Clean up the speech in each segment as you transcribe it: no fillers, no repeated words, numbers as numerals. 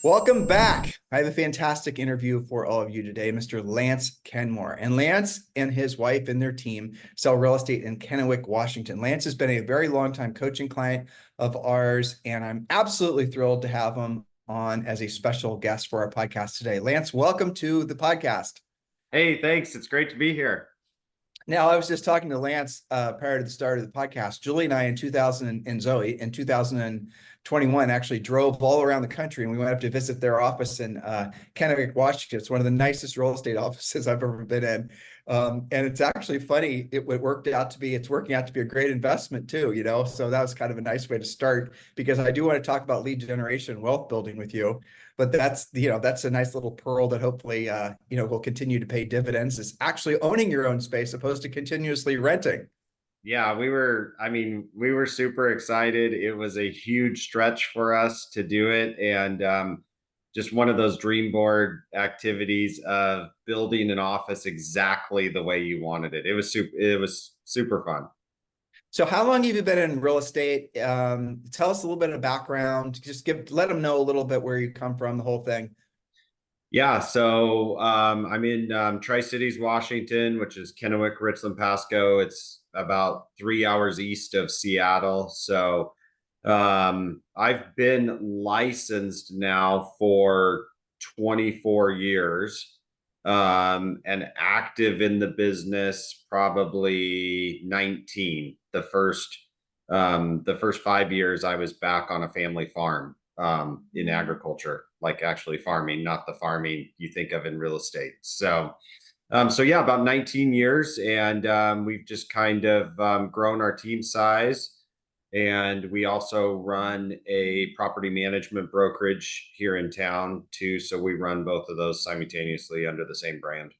Welcome back. I have a fantastic interview for all of you today, Mr. Lance Kenmore. And Lance and his wife and their team sell real estate in Kennewick, Washington. Lance has been a very long time coaching client of ours, and I'm absolutely thrilled to have him on as a special guest for our podcast today. Lance, welcome to the podcast. Hey, thanks. It's great to be here. Now, I was just talking to Lance prior to the start of the podcast. Julie and I in 2000 and Zoe in 2021 actually drove all around the country, and we went up to visit their office in Kennewick, Washington. It's one of the nicest real estate offices I've ever been in. And it's actually funny. It's working out to be a great investment too, So that was kind of a nice way to start, because I do want to talk about lead generation and wealth building with you. But that's a nice little pearl that hopefully, will continue to pay dividends, is actually owning your own space opposed to continuously renting. Yeah, we were super excited. It was a huge stretch for us to do it. And just one of those dream board activities of building an office exactly the way you wanted it. It was super fun. So how long have you been in real estate? Tell us a little bit of background. Just let them know a little bit where you come from, the whole thing. Yeah, so I'm in Tri-Cities, Washington, which is Kennewick, Richland, Pasco. It's about 3 hours east of Seattle. So I've been licensed now for 24 years, and active in the business probably 19. The first 5 years I was back on a family farm in agriculture, like actually farming, not the farming you think of in real estate. So yeah, about 19 years, and we've just kind of grown our team size. And we also run a property management brokerage here in town too. So we run both of those simultaneously under the same brand.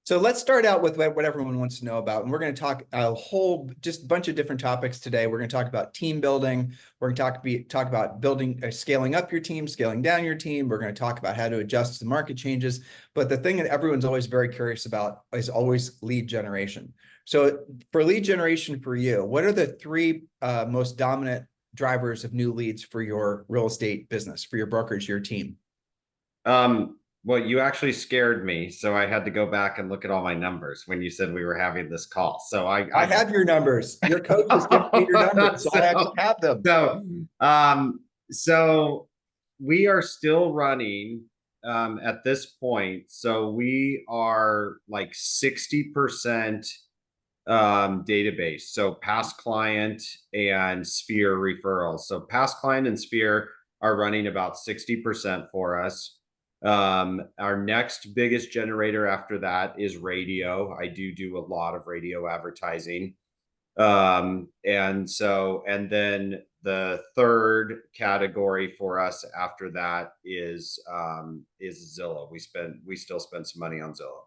So let's start out with what everyone wants to know about. And we're going to talk a whole, just bunch of different topics today. We're going to talk about team building. We're going to talk about building, scaling up your team, scaling down your team. We're going to talk about how to adjust to the market changes. But the thing that everyone's always very curious about is always lead generation. So for lead generation for you, what are the three most dominant drivers of new leads for your real estate business, for your brokerage, your team? Well, you actually scared me, so I had to go back and look at all my numbers when you said we were having this call. So I have your numbers. Your coach has given me your numbers, so I actually so have them. so um so we are still running at this point. So we are like 60% database. So past client and Sphere referrals. So past client and Sphere are running about 60% for us. Our next biggest generator after that is radio. I do a lot of radio advertising. And then the third category for us after that is Zillow. We still spend some money on Zillow.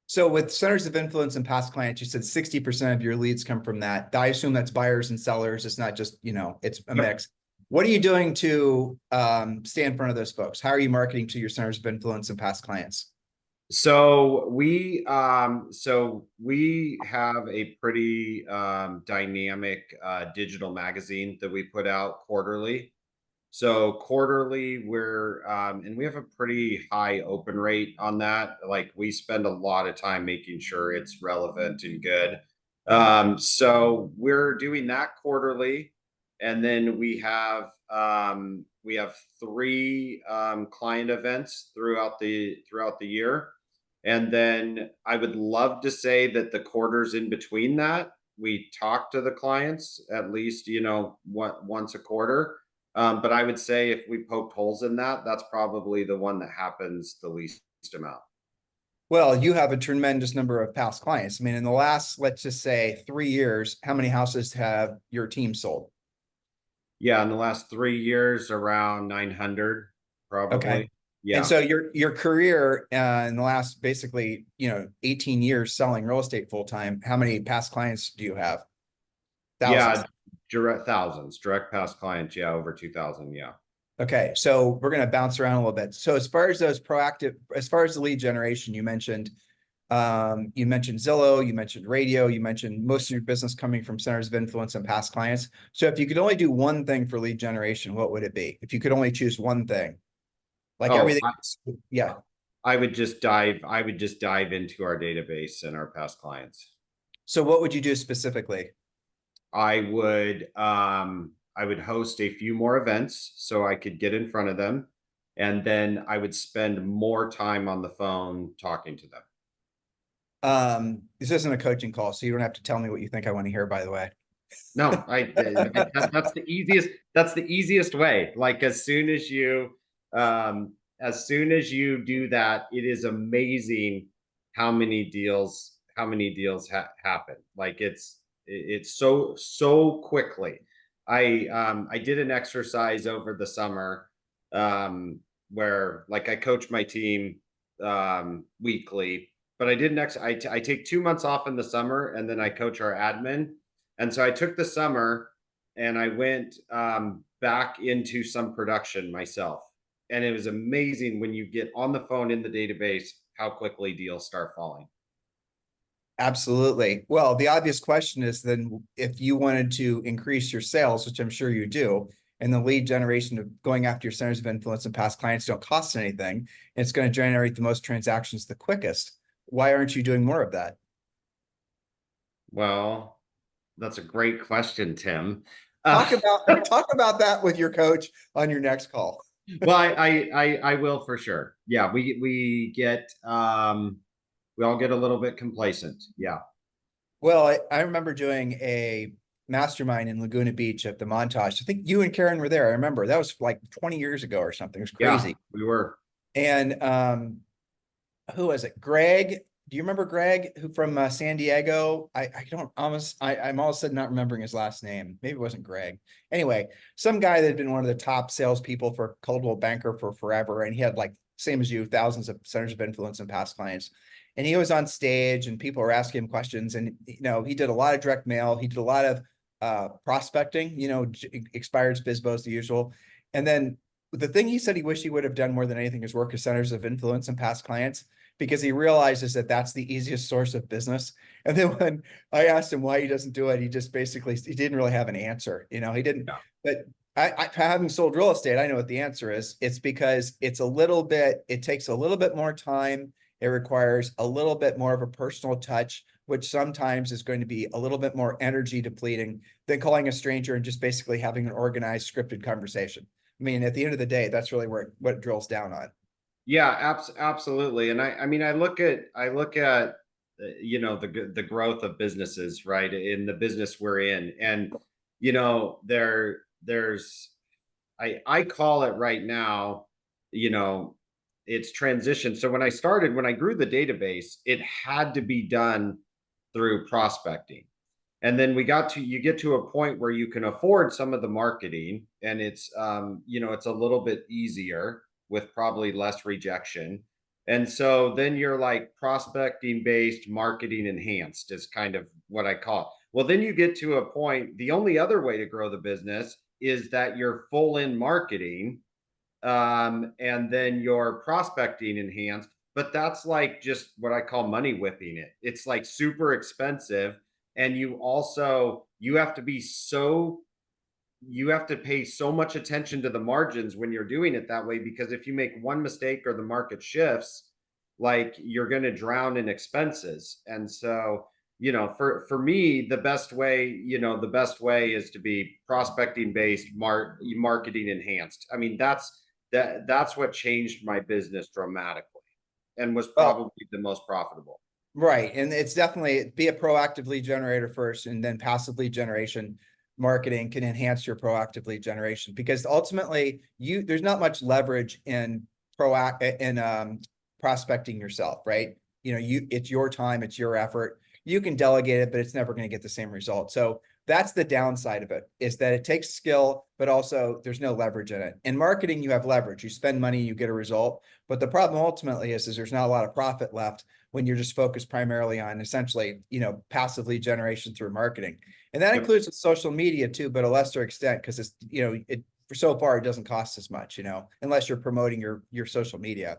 So with centers of influence and past clients, you said 60% of your leads come from that. I assume that's buyers and sellers. It's not just, it's a Yep. mix. What are you doing to stay in front of those folks? How are you marketing to your centers of influence and past clients? So we have a pretty dynamic digital magazine that we put out quarterly. So quarterly, and we have a pretty high open rate on that. Like we spend a lot of time making sure it's relevant and good. So we're doing that quarterly, and then we have three client events throughout the year. And then I would love to say that the quarters in between that, we talk to the clients at least, once a quarter. But I would say if we poked holes in that, that's probably the one that happens the least amount. Well, you have a tremendous number of past clients. I mean, in the last, let's just say 3 years, how many houses have your team sold? Yeah, in the last 3 years, around 900, Okay. probably. And Yeah. so your career in the last basically, 18 years selling real estate full time, how many past clients do you have? Thousands. Yeah, direct thousands, direct past clients. Yeah, over 2,000. Yeah. Okay, so we're going to bounce around a little bit. So as far as as far as the lead generation, you mentioned Zillow, you mentioned radio, you mentioned most of your business coming from centers of influence and past clients. So if you could only do one thing for lead generation, what would it be? If you could only choose one thing. Like Oh, everything. Yeah. I would just dive into our database and our past clients. So what would you do specifically? I would host a few more events so I could get in front of them. And then I would spend more time on the phone talking to them. This isn't a coaching call, so you don't have to tell me what you think I want to hear, by the way. No, that's the easiest way. Like as soon as you do that, it is amazing how many deals happen. Like it's so quickly. I did an exercise over the summer where like I coach my team weekly, but I did I take 2 months off in the summer and then I coach our admin. And so I took the summer and I went back into some production myself. And it was amazing when you get on the phone in the database how quickly deals start falling. Absolutely. Well, the obvious question is then if you wanted to increase your sales, which I'm sure you do, and the lead generation of going after your centers of influence and past clients don't cost anything, it's going to generate the most transactions the quickest. Why aren't you doing more of that? Well, that's a great question, Tim. Talk about talk about that with your coach on your next call. Well, I will for sure. Yeah, we all get a little bit complacent. Yeah. Well, I remember doing a mastermind in Laguna Beach at the Montage. I think you and Karen were there. I remember that was like 20 years ago or something. It was Yeah, crazy. we were. And who was it? Greg. Do you remember Greg who from San Diego? I don't almost I'm all of a sudden not remembering his last name. Maybe it wasn't Greg. Anyway, some guy that had been one of the top salespeople for Coldwell Banker for forever, and he had like same as you, thousands of centers of influence and past clients. And he was on stage, and people were asking him questions. And he did a lot of direct mail. He did a lot of prospecting. Expired BizBos, the usual. And then the thing he said he wished he would have done more than anything is work with centers of influence and past clients, because he realizes that that's the easiest source of business. And then when I asked him why he doesn't do it, he just basically, he didn't really have an answer. He didn't, Yeah. but having sold real estate, I know what the answer is. It's because it takes a little bit more time. It requires a little bit more of a personal touch, which sometimes is going to be a little bit more energy depleting than calling a stranger and just basically having an organized, scripted conversation. I mean, at the end of the day, that's really what it drills down on. Yeah, absolutely. And I mean, I look at the growth of businesses, right? In the business we're in, and there's I call it right now, you know, it's transition. So when I grew the database, it had to be done through prospecting. And then you get to a point where you can afford some of the marketing, and it's a little bit easier with probably less rejection. And so then you're like prospecting based, marketing enhanced is kind of what I call it. Well, then you get to a point, the only other way to grow the business is that you're full in marketing, and then you're prospecting enhanced. But that's like just what I call money whipping it. It's like super expensive, and you have to pay so much attention to the margins when you're doing it that way, because if you make one mistake or the market shifts, like you're going to drown in expenses. And so for me, the best way is to be prospecting based, marketing enhanced. I mean, that's what changed my business dramatically and was Well, probably the most profitable. right. And it's definitely be a proactive lead generator first, and then passive lead generation marketing can enhance your proactive lead generation, because ultimately there's not much leverage in prospecting yourself, right? It's your time, it's your effort. You can delegate it, but it's never going to get the same result. So that's the downside of it, is that it takes skill, but also there's no leverage in it. In marketing, you have leverage. You spend money, you get a result. But the problem ultimately is there's not a lot of profit left when you're just focused primarily on essentially, passive lead generation through marketing. And that Yep. includes social media too, but a lesser extent, because for so far, it doesn't cost as much, unless you're promoting your social media.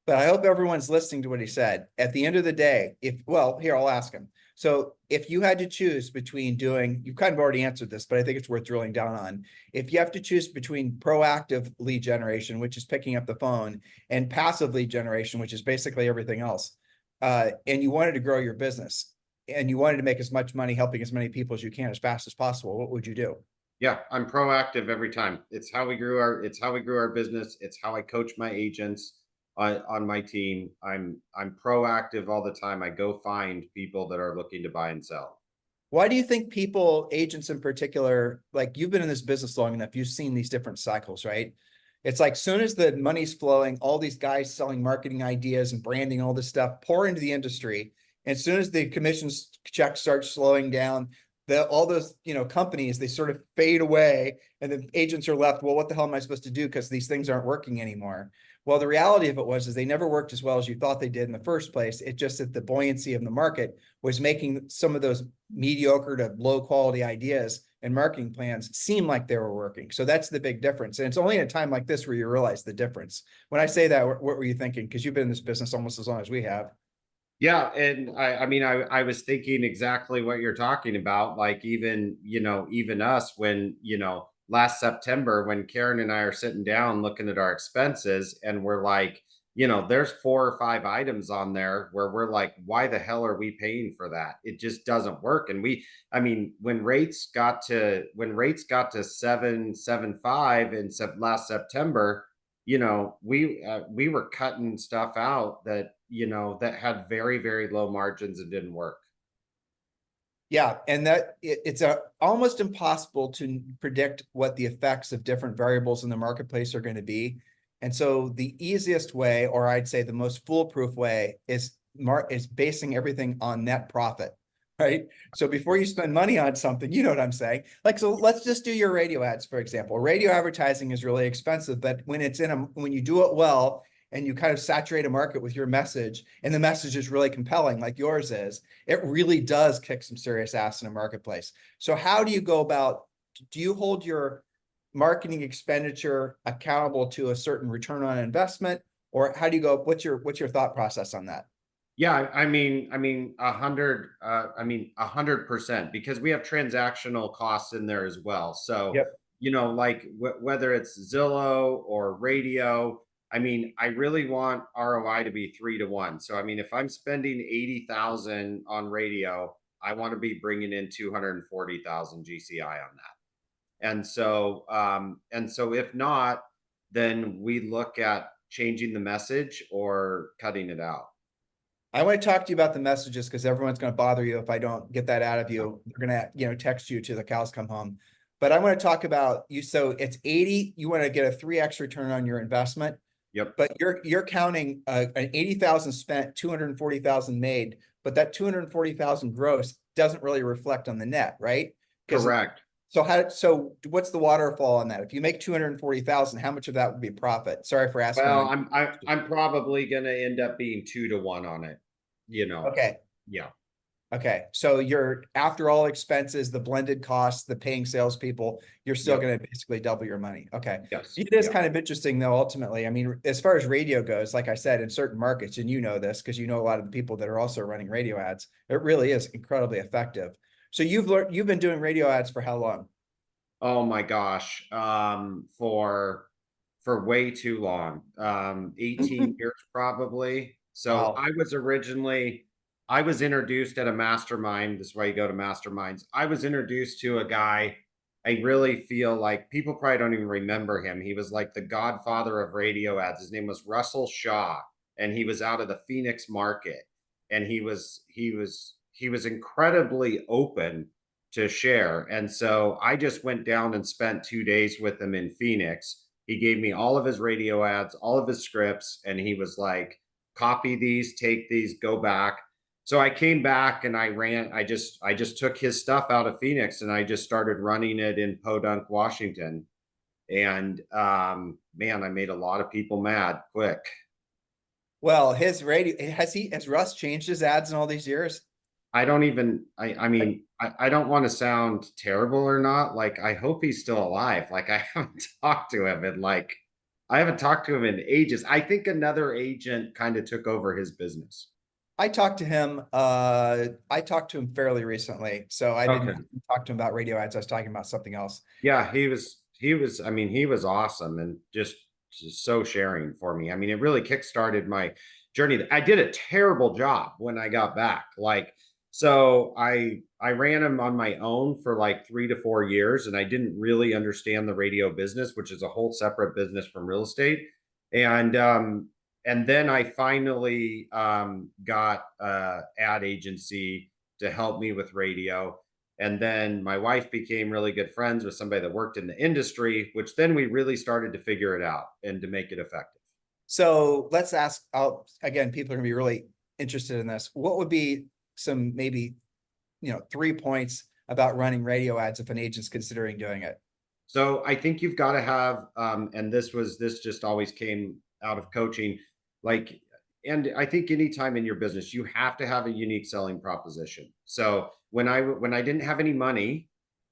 But I hope everyone's listening to what he said. At the end of the day, well, here, I'll ask him. So if you had to choose between doing, you've kind of already answered this, but I think it's worth drilling down on. If you have to choose between proactive lead generation, which is picking up the phone, and passive lead generation, which is basically everything else, and you wanted to grow your business and you wanted to make as much money helping as many people as you can as fast as possible, what would you do? Yeah, I'm proactive every time. It's how we grew our business. It's how I coach my agents on my team. I'm proactive all the time. I go find people that are looking to buy and sell. Why do you think people, agents in particular, like you've been in this business long enough, you've seen these different cycles, right? It's like soon as the money's flowing, all these guys selling marketing ideas and branding, all this stuff pour into the industry. And as soon as the commissions check starts slowing down, all those companies, they sort of fade away, and the agents are left. Well, what the hell am I supposed to do? Because these things aren't working anymore. Well, the reality of it was is they never worked as well as you thought they did in the first place. It just that the buoyancy of the market was making some of those mediocre to low quality ideas and marketing plans seem like they were working. So that's the big difference. And it's only in a time like this where you realize the difference. When I say that, what were you thinking? Because you've been in this business almost as long as we have. Yeah, and I was thinking exactly what you're talking about. Like even us when, last September when Karen and I are sitting down looking at our expenses and we're like, there's 4 or 5 items on there where we're like, why the hell are we paying for that? It just doesn't work. And when rates got to 7.75 in last September, we were cutting stuff out that had very, very low margins and didn't work. Yeah, and it's almost impossible to predict what the effects of different variables in the marketplace are going to be. And so the easiest way, or I'd say the most foolproof way, is basing everything on net profit, right? So before you spend money on something, you know what I'm saying? Like, so let's just do your radio ads, for example. Radio advertising is really expensive, but when you do it well and you kind of saturate a market with your message, and the message is really compelling, like yours is, it really does kick some serious ass in a marketplace. So how do you go about, do you hold your marketing expenditure accountable to a certain return on investment? Or how do you go, what's your thought process on that? Yeah, 100%, because we have transactional costs in there as well. So, Yep. like whether it's Zillow or radio, I really want ROI to be 3 to 1. So, if I'm spending 80,000 on radio, I want to be bringing in 240,000 GCI on that. And so if not, then we look at changing the message or cutting it out. I want to talk to you about the messages because everyone's going to bother you if I don't get that out of Yeah. you. They're going to, text you till the cows come home. But I want to talk about you. So it's 80, you want to get a 3x return on your investment, Yep. but you're counting an 80,000 spent, 240,000 made, but that 240,000 gross doesn't really reflect on the net, right? Because Correct. so what's the waterfall on that? If you make 240,000, how much of that would be profit? Sorry for asking Well, one. I'm probably gonna end up being 2 to 1 on it. Okay. Yeah. Okay, so you're after all expenses, the blended costs, the paying salespeople, you're still Yep. going to basically double your money. Okay, Yes. it is Yeah. kind of interesting though. Ultimately, I mean, as far as radio goes, like I said, in certain markets, and you know this because you know a lot of the people that are also running radio ads, it really is incredibly effective. So you've been doing radio ads for how long? Oh my gosh. For way too long. 18 years probably. So Wow. I was introduced at a mastermind. This is why you go to masterminds. I was introduced to a guy. I really feel like people probably don't even remember him. He was like the godfather of radio ads. His name was Russell Shaw, and he was out of the Phoenix market. And he was incredibly open to share. And so I just went down and spent 2 days with him in Phoenix. He gave me all of his radio ads, all of his scripts, and he was like, copy these, take these, go back. So I came back and I just took his stuff out of Phoenix and I just started running it in Podunk, Washington. And man, I made a lot of people mad quick. Well, his radio has Russ changed his ads in all these years? I don't even I don't want to sound terrible or not. Like I hope he's still alive. Like I haven't talked to him in like I haven't talked to him in ages. I think another agent kind of took over his business. I talked to him fairly recently, so I didn't Okay. talk to him about radio ads. I was talking about something else. Yeah, I mean, he was awesome and just so sharing for me. I mean, it really kickstarted my journey. I did a terrible job when I got back. Like, so I ran him on my own for like 3 to 4 years, and I didn't really understand the radio business, which is a whole separate business from real estate. And and then I finally got ad agency to help me with radio. And then my wife became really good friends with somebody that worked in the industry, which then we really started to figure it out and to make it effective. So let's ask out again, people are gonna be really interested in this. What would be some maybe 3 points about running radio ads if an agent's considering doing it? So I think you've got to have, and this just always came out of coaching, like, and I think anytime in your business you have to have a unique selling proposition. So when I didn't have any money,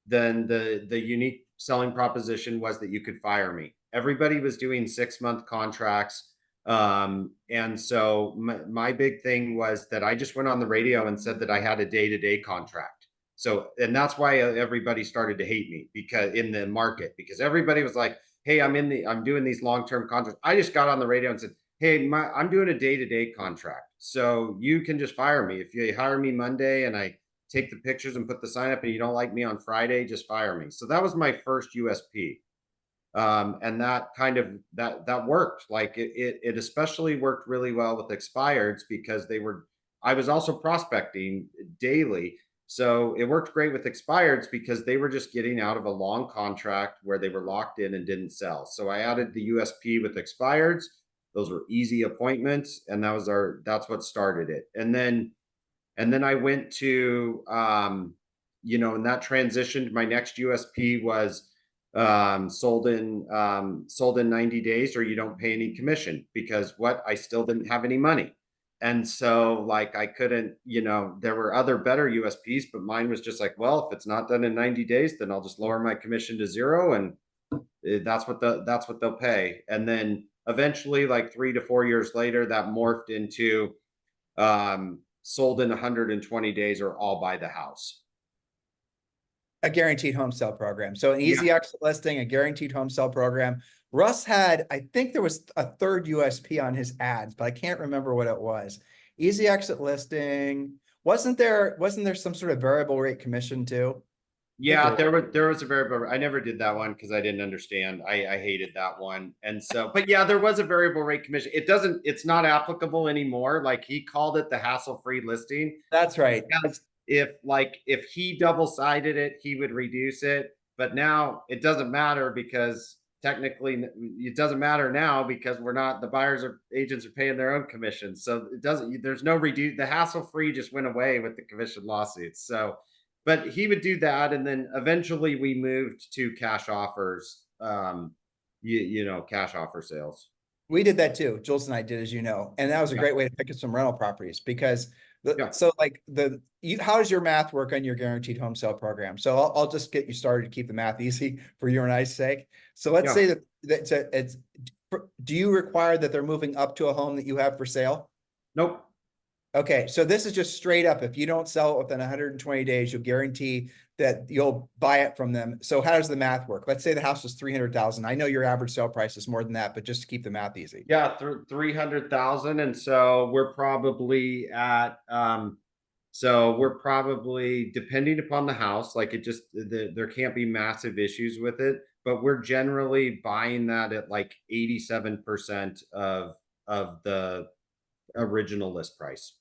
then the unique selling proposition was that you could fire me. Everybody was doing 6 month contracts, and so my big thing was that I just went on the radio and said that I had a day-to-day contract. So, and that's why everybody started to hate me because in the market, because everybody was like, "Hey, I'm doing these long-term contracts." I just got on the radio and said, "Hey, I'm doing a day-to-day contract. So you can just fire me. If you hire me Monday and I take the pictures and put the sign up and you don't like me on Friday, just fire me." So that was my first USP. And that kind of that worked. Like it especially worked really well with expireds because I was also prospecting daily. So it worked great with expireds because they were just getting out of a long contract where they were locked in and didn't sell. So I added the USP with expireds. Those were easy appointments, and that's what started it. And then I went to and that transitioned. My next USP was sold in 90 days or you don't pay any commission, because I still didn't have any money. And so like I couldn't, there were other better USPs, but mine was just like, well, if it's not done in 90 days, then I'll just lower my commission to zero, and that's what they'll pay. And then eventually, like 3 to 4 years later, that morphed into sold in 120 days or all buy the house. A guaranteed home sale program. So an easy Yeah. exit listing, a guaranteed home sale program. Russ had, I think there was a third USP on his ads, but I can't remember what it was. Easy exit listing. Wasn't there some sort of variable rate commission too? I think Yeah, there was a variable. I never did that one because I didn't understand. I hated that one. And so, but yeah, there was a variable rate commission. It's not applicable anymore. Like he called it the hassle-free listing. that's right. Because if he double-sided it, he would reduce it. But now it doesn't matter because technically it doesn't matter now because the buyers or agents are paying their own commissions. So there's no reduce. The hassle-free just went away with the commission lawsuits. So, but he would do that. And then eventually we moved to cash offers, cash offer sales. We did that too. Jules and I did, as you know, and that was a Yeah. great way to pick up some rental properties because Yeah. how does your math work on your guaranteed home sale program? So I'll just get you started to keep the math easy for you and I's sake. So let's Yeah. say that do you require that they're moving up to a home that you have for sale? Nope. Okay, so this is just straight up. If you don't sell it within 120 days, you'll guarantee that you'll buy it from them. So how does the math work? Let's say the house is 300,000. I know your average sale price is more than that, but just to keep the math easy. Yeah, 300,000. And so we're probably depending upon the house, like there can't be massive issues with it, but we're generally buying that at like 87% of the original list price.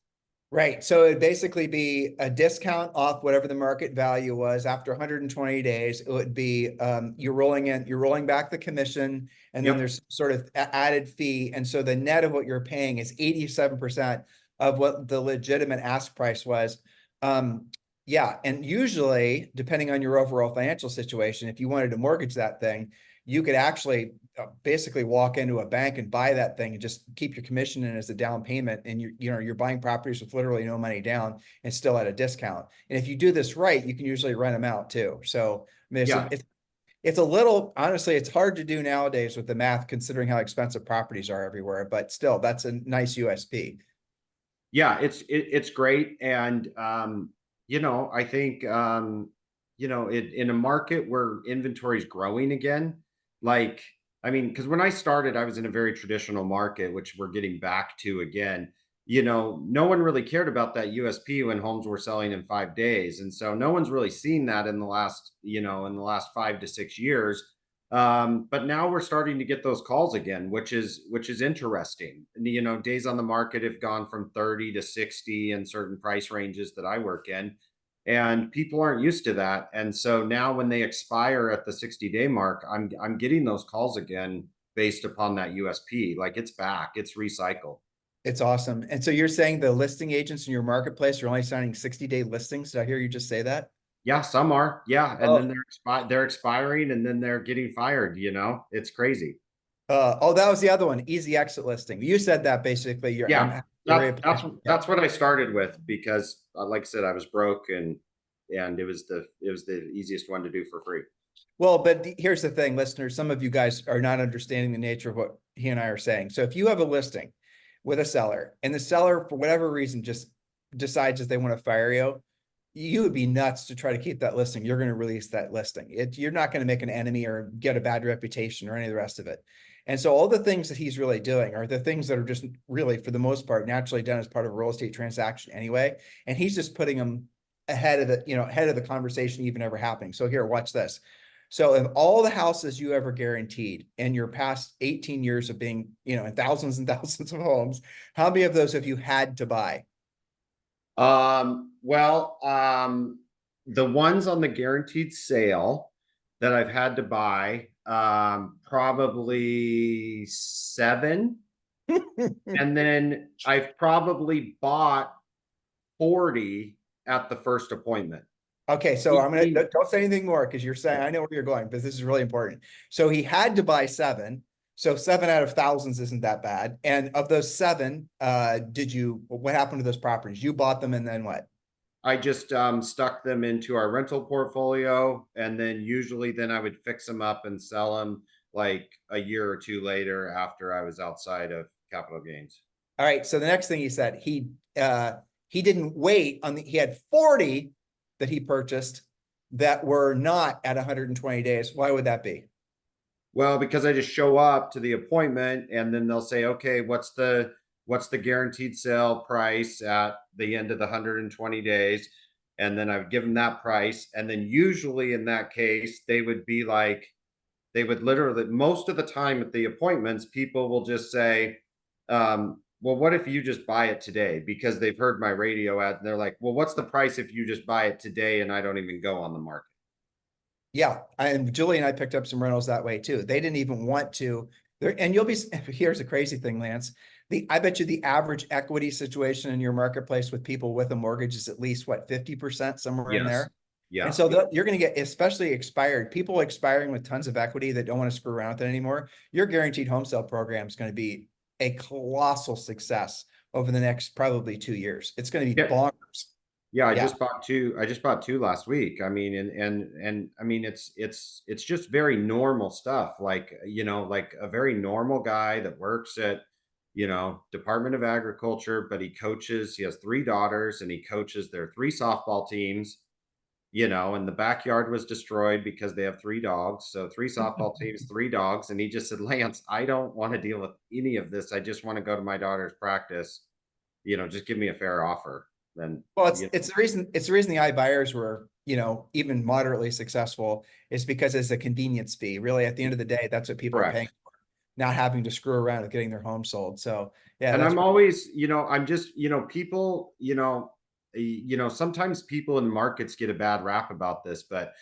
Right. So it'd basically be a discount off whatever the market value was after 120 days. It would be you're rolling back the commission, and then Yep. there's sort of added fee. And so the net of what you're paying is 87% of what the legitimate ask price was. Yeah. And usually, depending on your overall financial situation, if you wanted to mortgage that thing, you could actually basically walk into a bank and buy that thing and just keep your commission in as a down payment. And you're buying properties with literally no money down and still at a discount. And if you do this right, you can usually rent them out too. So I mean, Yeah. It's a little, honestly, it's hard to do nowadays with the math, considering how expensive properties are everywhere, but still, that's a nice USP. Yeah, it's great. And I think in a market where inventory is growing again, like I mean, because when I started, I was in a very traditional market, which we're getting back to again. No one really cared about that USP when homes were selling in 5 days. And so no one's really seen that in the last 5 to 6 years. But now we're starting to get those calls again, which is interesting. And, days on the market have gone from 30 to 60 in certain price ranges that I work in, and people aren't used to that. And so now when they expire at the 60-day mark, I'm getting those calls again based upon that USP. Like it's back, it's recycled. It's awesome. And so you're saying the listing agents in your marketplace are only signing 60-day listings? Did I hear you just say that? Yeah, some are. Yeah, and then Oh, they're expiring, and then they're getting fired. It's crazy. oh, that was the other one, easy exit listing. You said that basically. Yeah, Very, yeah. that's what I started with because, like I said, I was broke, and it was the easiest one to do for free. Well, but here's the thing, listeners, some of you guys are not understanding the nature of what he and I are saying. So if you have a listing with a seller and the seller, for whatever reason, just decides that they want to fire you, you would be nuts to try to keep that listing. You're going to release that listing. You're not going to make an enemy or get a bad reputation or any of the rest of it. And so all the things that he's really doing are the things that are just really, for the most part, naturally done as part of a real estate transaction anyway. And he's just putting them ahead of ahead of the conversation even ever happening. So here, watch this. So of all the houses you ever guaranteed in your past 18 years of being, in thousands and thousands of homes, how many of those have you had to buy? Well, the ones on the guaranteed sale that I've had to buy, probably seven. And then I've probably bought 40 at the first appointment. Okay, so I'm gonna don't say anything more because you're saying I know where you're going, but this is really important. So he had to buy seven. So seven out of thousands isn't that bad. And of those seven, what happened to those properties? You bought them and then what? I just stuck them into our rental portfolio, and then I would fix them up and sell them like a year or two later after I was outside of capital gains. All right. So the next thing he said, he didn't wait he had 40 that he purchased that were not at 120 days. Why would that be? Well, because I just show up to the appointment, and then they'll say, "Okay, what's the guaranteed sale price at the end of the 120 days?" And then I would give them that price, and then usually in that case, they would literally, most of the time at the appointments, people will just say, well, what if you just buy it today? Because they've heard my radio ad, and they're like, well, what's the price if you just buy it today and I don't even go on the market? Yeah, and Julie and I picked up some rentals that way too. They didn't even want to. There, and here's the crazy thing, Lance. I bet you the average equity situation in your marketplace with people with a mortgage is at least what, 50%, somewhere in Yes. there. And Yeah. so you're going to get, especially expired people expiring with tons of equity that don't want to screw around with it anymore. Your guaranteed home sale program is going to be a colossal success over the next probably 2 years. It's going to be Yeah. bonkers. Yeah, I Yeah. just bought two. I just bought two last week. I mean, and I mean, it's just very normal stuff. Like, like a very normal guy that works at, Department of Agriculture, but he coaches. He has three daughters, and he coaches their three softball teams. And the backyard was destroyed because they have three dogs. So three softball teams, three dogs, and he just said, "Lance, I don't want to deal with any of this. I just want to go to my daughter's practice. Just give me a fair offer." Then, Well, it's the reason the iBuyers were, even moderately successful is because it's a convenience fee. Really, at the end of the day, that's what people are paying correct. for, not having to screw around with getting their home sold. So yeah, And that's I'm always, I'm just, people, sometimes people in the markets get a bad rap about this, but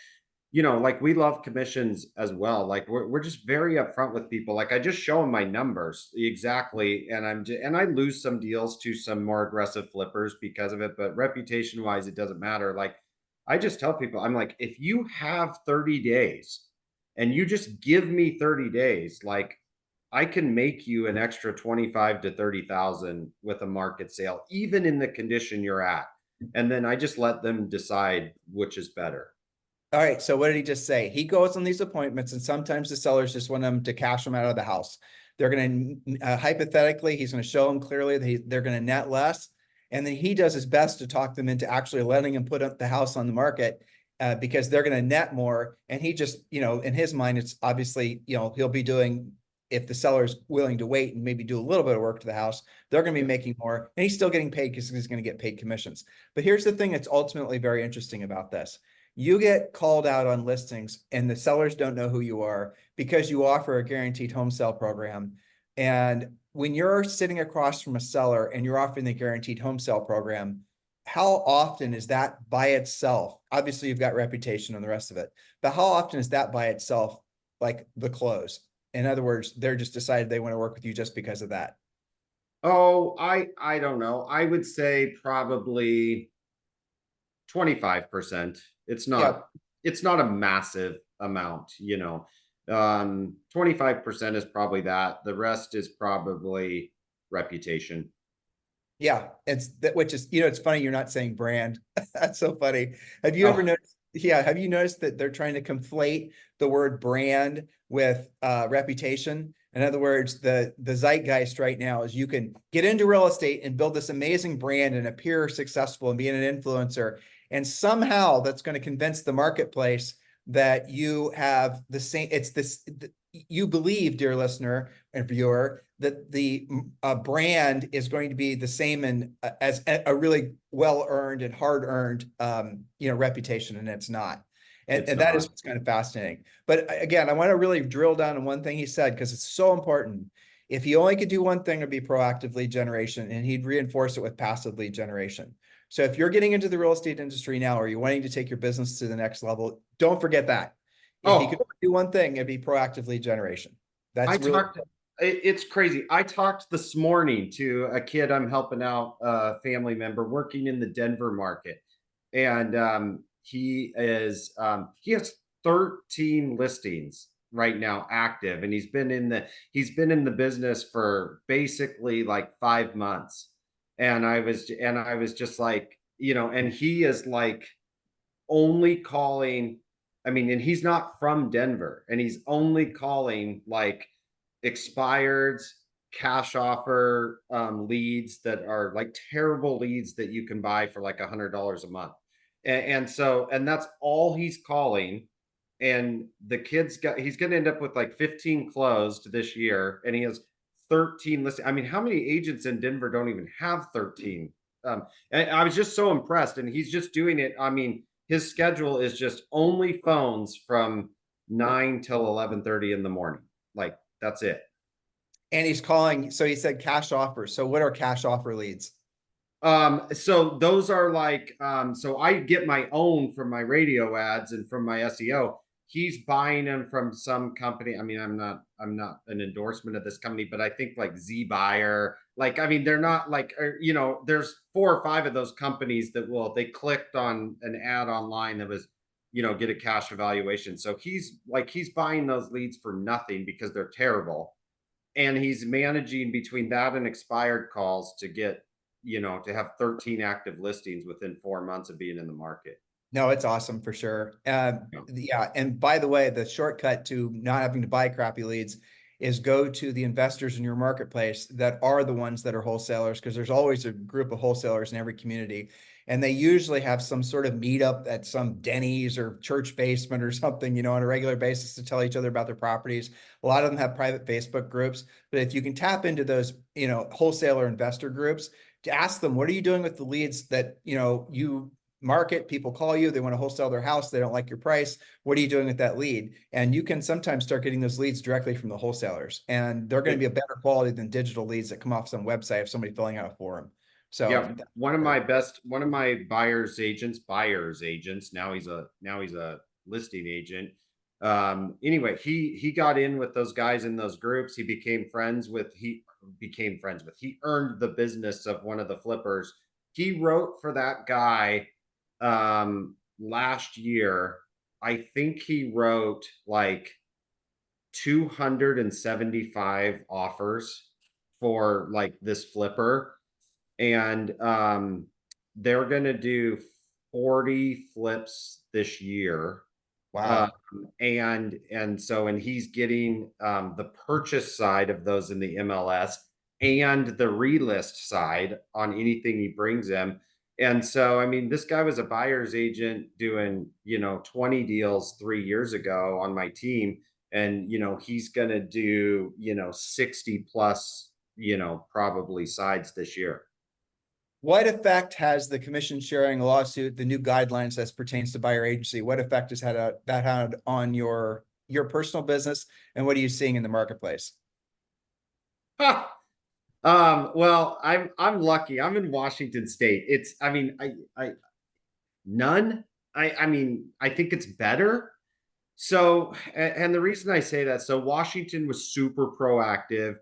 like we love commissions as well. Like we're just very upfront with people. Like I just show them my numbers exactly, and and I lose some deals to some more aggressive flippers because of it. But reputation wise, it doesn't matter. Like I just tell people, I'm like, if you have 30 days and you just give me 30 days, like I can make you an extra 25 to 30,000 with a market sale, even in the condition you're at. And then I just let them decide which is better. All right. So what did he just say? He goes on these appointments, and sometimes the sellers just want him to cash them out of the house. They're going to hypothetically, he's going to show them clearly that they're going to net less, and then he does his best to talk them into actually letting him put up the house on the market because they're going to net more. And he just, in his mind, it's obviously, he'll be doing, if the seller is willing to wait and maybe do a little bit of work to the house, they're going to be making more, and he's still getting paid because he's going to get paid commissions. But here's the thing that's ultimately very interesting about this. You get called out on listings and the sellers don't know who you are because you offer a guaranteed home sale program. And when you're sitting across from a seller and you're offering the guaranteed home sale program, how often is that by itself? Obviously, you've got reputation and the rest of it, but how often is that by itself like the close? In other words, they're just decided they want to work with you just because of that. Oh, I don't know. I would say probably 25%. It's Yeah. not it's not a massive amount, 25% is probably that. The rest is probably reputation. Yeah, it's that, which is, it's funny you're not saying brand. That's so funny. Have you ever Oh, noticed? Yeah, have you noticed that they're trying to conflate the word brand with reputation? In other words, the zeitgeist right now is you can get into real estate and build this amazing brand and appear successful and being an influencer, and somehow that's going to convince the marketplace that you have the same. It's this. You believe, dear listener and viewer, that the brand is going to be the same as a really well earned and hard earned reputation, and it's not. it's And that is not. what's kind of fascinating. But again, I want to really drill down on one thing he said because it's so important. If he only could do one thing, it'd be proactive lead generation, and he'd reinforce it with passive lead generation. So if you're getting into the real estate industry now, or you're wanting to take your business to the next level, don't forget that. If he could Oh, only do one thing, it'd be proactive lead generation. I That's really talked it's crazy. I talked this morning to a kid I'm helping out, a family member working in the Denver market. And he has 13 listings right now active, and he's been in the business for basically like 5 months. And I was just like, and he is like only calling, I mean, and he's not from Denver, and he's only calling like expireds, cash offer leads that are like terrible leads that you can buy for like $100 a month. And that's all he's calling. And he's going to end up with like 15 closed this year, and he has 13 listings. I mean, how many agents in Denver don't even have 13? And I was just so impressed, and he's just doing it. I mean, his schedule is just only phones from 9 till 11:30 in the morning. Like, that's it. and he's calling. So he said cash offers. So what are cash offer leads? So those are like, so I get my own from my radio ads and from my SEO. He's buying them from some company. I mean, I'm not an endorsement of this company, but I think like Z Buyer, like, I mean, they're not like, there's 4 or 5 of those companies that they clicked on an ad online that was, get a cash evaluation. So he's buying those leads for nothing because they're terrible. And he's managing between that and expired calls to get, to have 13 active listings within 4 months of being in the market. No, it's awesome for sure. Yeah. Yeah. And by the way, the shortcut to not having to buy crappy leads is go to the investors in your marketplace that are the ones that are wholesalers, because there's always a group of wholesalers in every community. And they usually have some sort of meetup at some Denny's or church basement or something, on a regular basis to tell each other about their properties. A lot of them have private Facebook groups. But if you can tap into those, wholesaler investor groups to ask them, what are you doing with the leads that, you market, people call you, they want to wholesale their house, they don't like your price, what are you doing with that lead? And you can sometimes start getting those leads directly from the wholesalers, and they're going to be a better quality than digital leads that come off some website of somebody filling out a forum. So Yeah, one of my buyers agents. Now he's a listing agent. Anyway, he got in with those guys in those groups. He earned the business of one of the flippers. He wrote for that guy last year. I think he wrote like 275 offers for like this flipper. And they're going to do 40 flips this year. Wow. And he's getting the purchase side of those in the MLS and the relist side on anything he brings him. And so, I mean, this guy was a buyer's agent doing, 20 deals 3 years ago on my team. And, he's going to do, 60 plus, probably sides this year. What effect has the commission sharing lawsuit, the new guidelines as pertains to buyer agency, what effect has that had on your personal business, and what are you seeing in the marketplace? Well, I'm lucky. I'm in Washington State. It's, I mean, I none. I mean, I think it's better. So, and the reason I say that, so Washington was super proactive.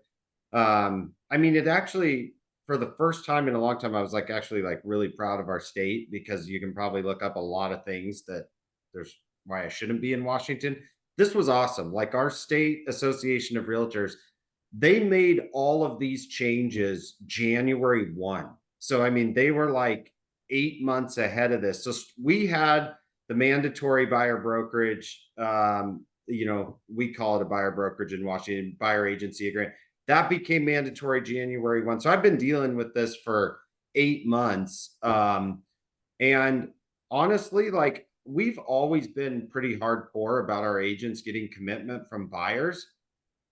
I mean, it actually, for the first time in a long time, I was like actually like really proud of our state, because you can probably look up a lot of things that there's why I shouldn't be in Washington. This was awesome. Like our state association of realtors, they made all of these changes January 1. So, I mean, they were like 8 months ahead of this. So we had the mandatory buyer brokerage. We call it a buyer brokerage in Washington, buyer agency agreement. That became mandatory January 1. So I've been dealing with this for 8 months. And honestly, like we've always been pretty hardcore about our agents getting commitment from buyers.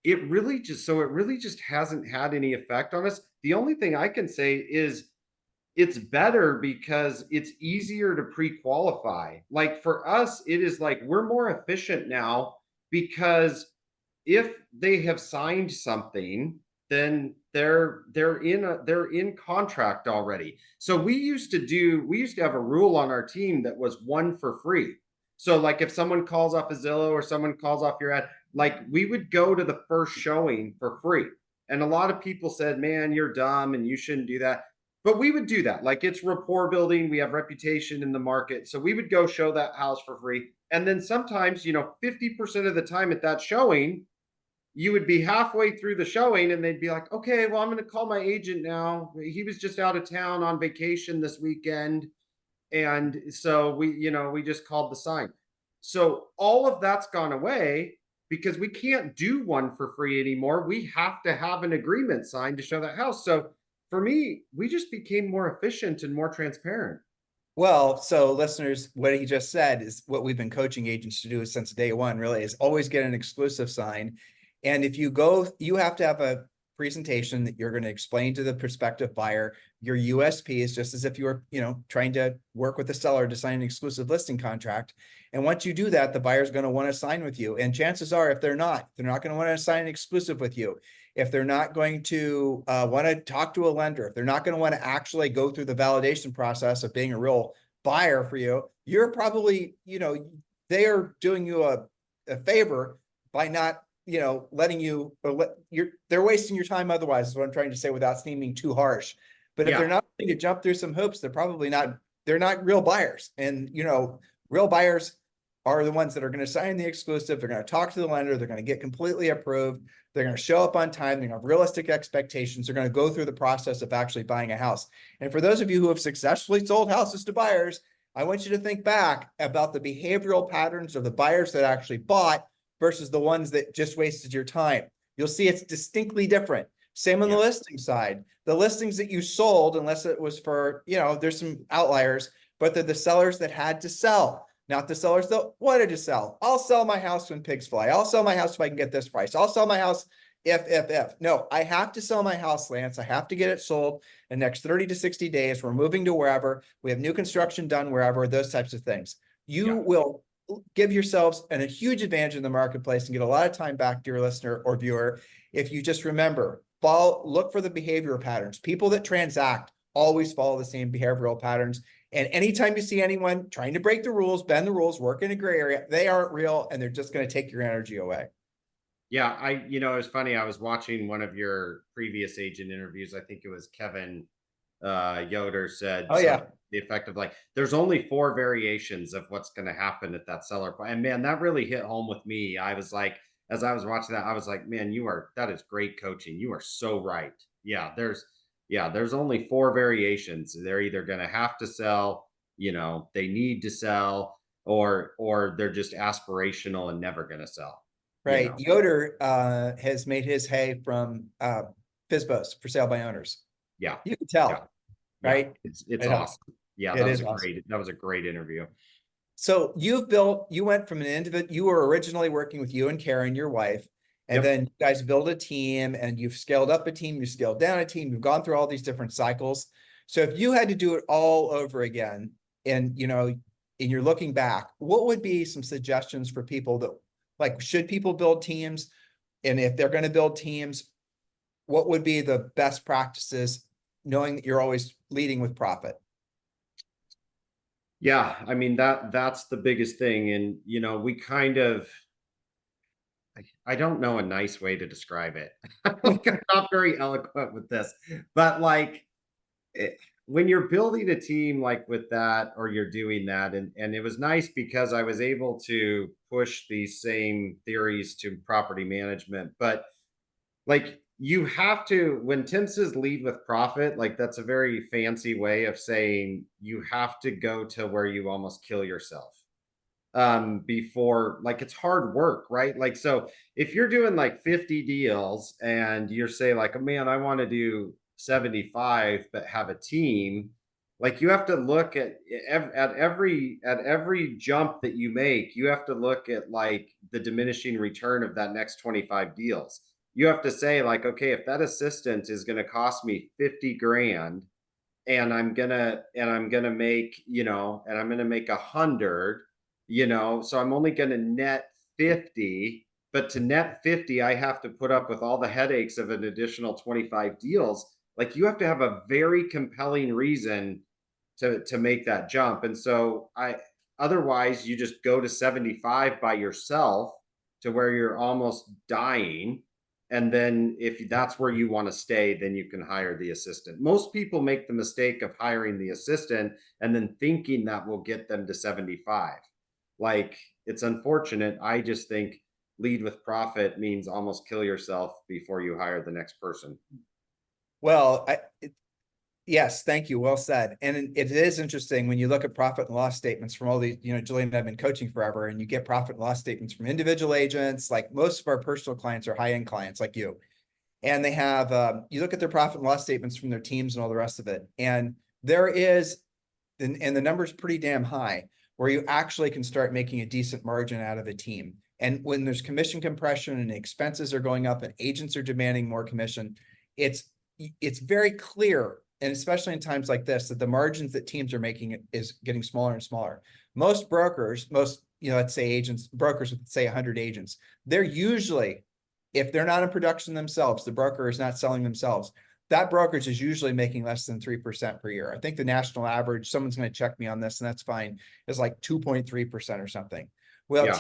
It really just hasn't had any effect on us. The only thing I can say is it's better because it's easier to pre-qualify. Like for us, it is like we're more efficient now, because if they have signed something, then they're in contract already. So we used to have a rule on our team that was one for free. So like if someone calls off a Zillow or someone calls off your ad, like we would go to the first showing for free. And a lot of people said, "Man, you're dumb and you shouldn't do that." But we would do that. Like it's rapport building. We have reputation in the market. So we would go show that house for free. And then sometimes, 50% of the time at that showing, you would be halfway through the showing and they'd be like, "Okay, well, I'm going to call my agent now. He was just out of town on vacation this weekend." And so we just called the sign. So all of that's gone away because we can't do one for free anymore. We have to have an agreement signed to show that house. So for me, we just became more efficient and more transparent. Well, so listeners, what he just said is what we've been coaching agents to do since day one, really, is always get an exclusive sign. And if you go, you have to have a presentation that you're going to explain to the prospective buyer your USP is, just as if you were, trying to work with the seller to sign an exclusive listing contract. And once you do that, the buyer's going to want to sign with you. And chances are, if they're not going to want to sign an exclusive with you. If they're not going to want to talk to a lender, if they're not going to want to actually go through the validation process of being a real buyer for you, you're probably, they are doing you a favor by not, letting you, they're wasting your time otherwise, is what I'm trying to say without seeming too harsh. But if they're Yeah. not going to jump through some hoops, they're not real buyers. And, real buyers are the ones that are going to sign the exclusive. They're going to talk to the lender. They're going to get completely approved. They're going to show up on time. They're going to have realistic expectations. They're going to go through the process of actually buying a house. And for those of you who have successfully sold houses to buyers, I want you to think back about the behavioral patterns of the buyers that actually bought versus the ones that just wasted your time. You'll see it's distinctly different. Same on the Yeah. listing side. The listings that you sold, unless it was for, there's some outliers, but they're the sellers that had to sell, not the sellers that wanted to sell. I'll sell my house when pigs fly. I'll sell my house if I can get this price. I'll sell my house if. No, I have to sell my house, Lance. I have to get it sold in the next 30 to 60 days. We're moving to wherever. We have new construction done wherever, those types of things. You Yeah. will give yourselves a huge advantage in the marketplace and get a lot of time back, dear listener or viewer, if you just remember, look for the behavioral patterns. People that transact always follow the same behavioral patterns. And anytime you see anyone trying to break the rules, bend the rules, work in a gray area, they aren't real and they're just going to take your energy away. Yeah, it was funny. I was watching one of your previous agent interviews. I think it was Kevin Yoder said Oh, something yeah. to the effect of like, there's only four variations of what's going to happen at that seller point. And man, that really hit home with me. I was like, as I was watching that, I was like, man, that is great coaching. You are so right. There's only four variations. They're either going to have to sell, they need to sell, or they're just aspirational and never going to sell, you Right. know. Yoder has made his hay from FISBOs, for sale by owners. Yeah. You can Yeah. tell, Yeah. right? It's I know. awesome. Yeah, It is awesome. that was a great interview. So you went from an individual, you were originally working with you and Karen, your wife, and Yep. then you guys build a team and you've scaled up a team, you scaled down a team, you've gone through all these different cycles. So if you had to do it all over again, and and you're looking back, what would be some suggestions for people that, like, should people build teams? And if they're going to build teams, what would be the best practices, knowing that you're always leading with profit? Yeah, I mean that's the biggest thing. And we kind of, I don't know a nice way to describe it. Like, I'm not very eloquent with this, but like it, when you're building a team like with that, or you're doing that, and it was nice because I was able to push these same theories to property management. But like, you have to, when Tim says lead with profit, like that's a very fancy way of saying you have to go to where you almost kill yourself before, like, it's hard work, right? Like, so if you're doing like 50 deals and you're saying like, oh man, I want to do 75 but have a team, like you have to look at every jump that you make, you have to look at like the diminishing return of that next 25 deals. You have to say like, okay, if that assistant is going to cost me 50 grand, and I'm gonna make, and I'm gonna make 100, so I'm only gonna net 50. But to net 50, I have to put up with all the headaches of an additional 25 deals. Like, you have to have a very compelling reason to make that jump. And so I otherwise you just go to 75 by yourself to where you're almost dying. And then if that's where you want to stay, then you can hire the assistant. Most people make the mistake of hiring the assistant and then thinking that will get them to 75. Like, it's unfortunate. I just think lead with profit means almost kill yourself before you hire the next person. Well, yes, thank you. Well said. And it is interesting when you look at profit and loss statements from all these, Julian and I have been coaching forever, and you get profit and loss statements from individual agents. Like, most of our personal clients are high-end clients like you. And they have, you look at their profit and loss statements from their teams and all the rest of it. And there is, and the number's pretty damn high, where you actually can start making a decent margin out of a team. And when there's commission compression and expenses are going up and agents are demanding more commission, it's very clear, and especially in times like this, that the margins that teams are making is getting smaller and smaller. Most brokers, let's say agents, brokers with, say, 100 agents, they're usually, if they're not in production themselves, the broker is not selling themselves, that brokerage is usually making less than 3% per year. I think the national average, someone's going to check me on this, and that's fine, is like 2.3% or something. Well, Yeah.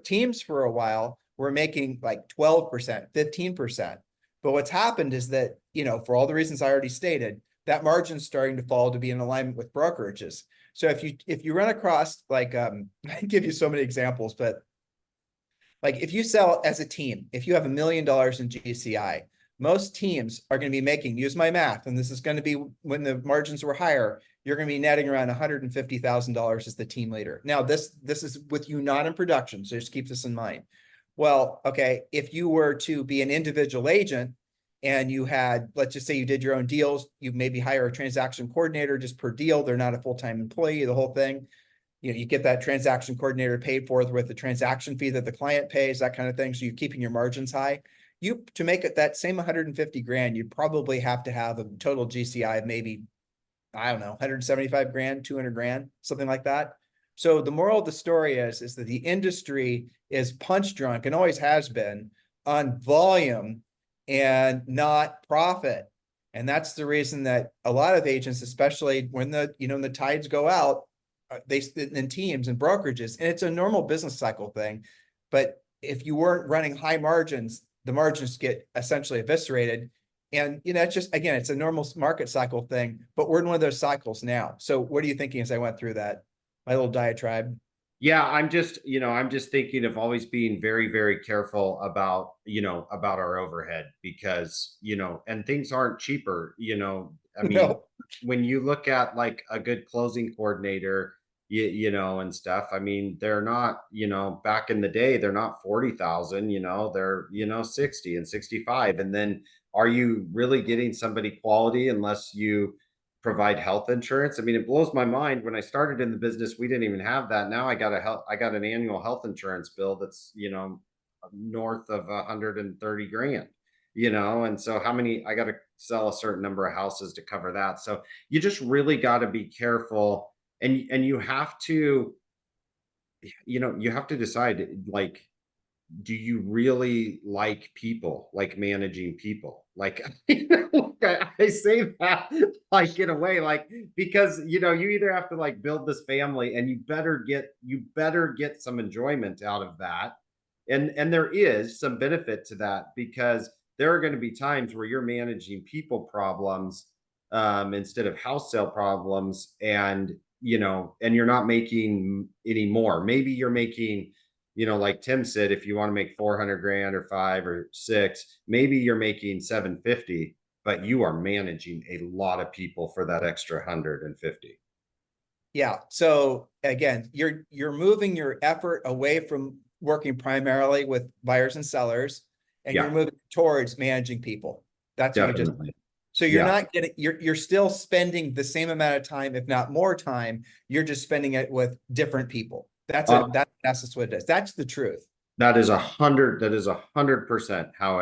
teams for a while were making like 12%, 15%. But what's happened is that, for all the reasons I already stated, that margin's starting to fall to be in alignment with brokerages. So if you run across, like, I give you so many examples, but like, if you sell as a team, if you have $1 million in GCI, most teams are going to be making, use my math, and this is going to be when the margins were higher, you're going to be netting around $150,000 as the team leader. Now, this is with you not in production, so just keep this in mind. Well, okay, if you were to be an individual agent and you had, let's just say you did your own deals, you maybe hire a transaction coordinator just per deal. They're not a full-time employee, the whole thing. You get that transaction coordinator paid for with the transaction fee that the client pays, that kind of thing. So you're keeping your margins high. To make it that same 150 grand, you'd probably have to have a total GCI of maybe, I don't know, 175 grand, 200 grand, something like that. So the moral of the story is that the industry is punch drunk, and always has been, on volume and not profit. And that's the reason that a lot of agents, especially when the tides go out, they in teams and brokerages, and it's a normal business cycle thing. But if you weren't running high margins, the margins get essentially eviscerated. And it's just, again, it's a normal market cycle thing, but we're in one of those cycles now. So what are you thinking as I went through that, my little diatribe? Yeah, I'm just thinking of always being very, very careful about our overhead, because, and things aren't cheaper. I mean, No. when you look at like a good closing coordinator, and stuff. I mean, they're not, back in the day, they're not 40,000, they're, 60 and 65. And then are you really getting somebody quality unless you provide health insurance? I mean, it blows my mind. When I started in the business, we didn't even have that. Now I got an annual health insurance bill that's, north of 130 grand, and so how many, I got to sell a certain number of houses to cover that. So you just really got to be careful, and you have to, you have to decide, like, do you really like people, like managing people? Like, I say that like in a way, like, because you either have to like build this family, and you better get some enjoyment out of that. And there is some benefit to that, because there are going to be times where you're managing people problems, instead of house sale problems, and you're not making any more. Maybe you're making, like Tim said, if you want to make 400 grand or 5 or 6, maybe you're making 750, but you are managing a lot of people for that extra 150. Yeah. So again, you're moving your effort away from working primarily with buyers and sellers, and you're Yeah, moving towards managing people. That's what you just, definitely. so you're Yeah. not getting, you're still spending the same amount of time, if not more time. You're just spending it with different people. That's just what it is. That's the truth. That is 100% how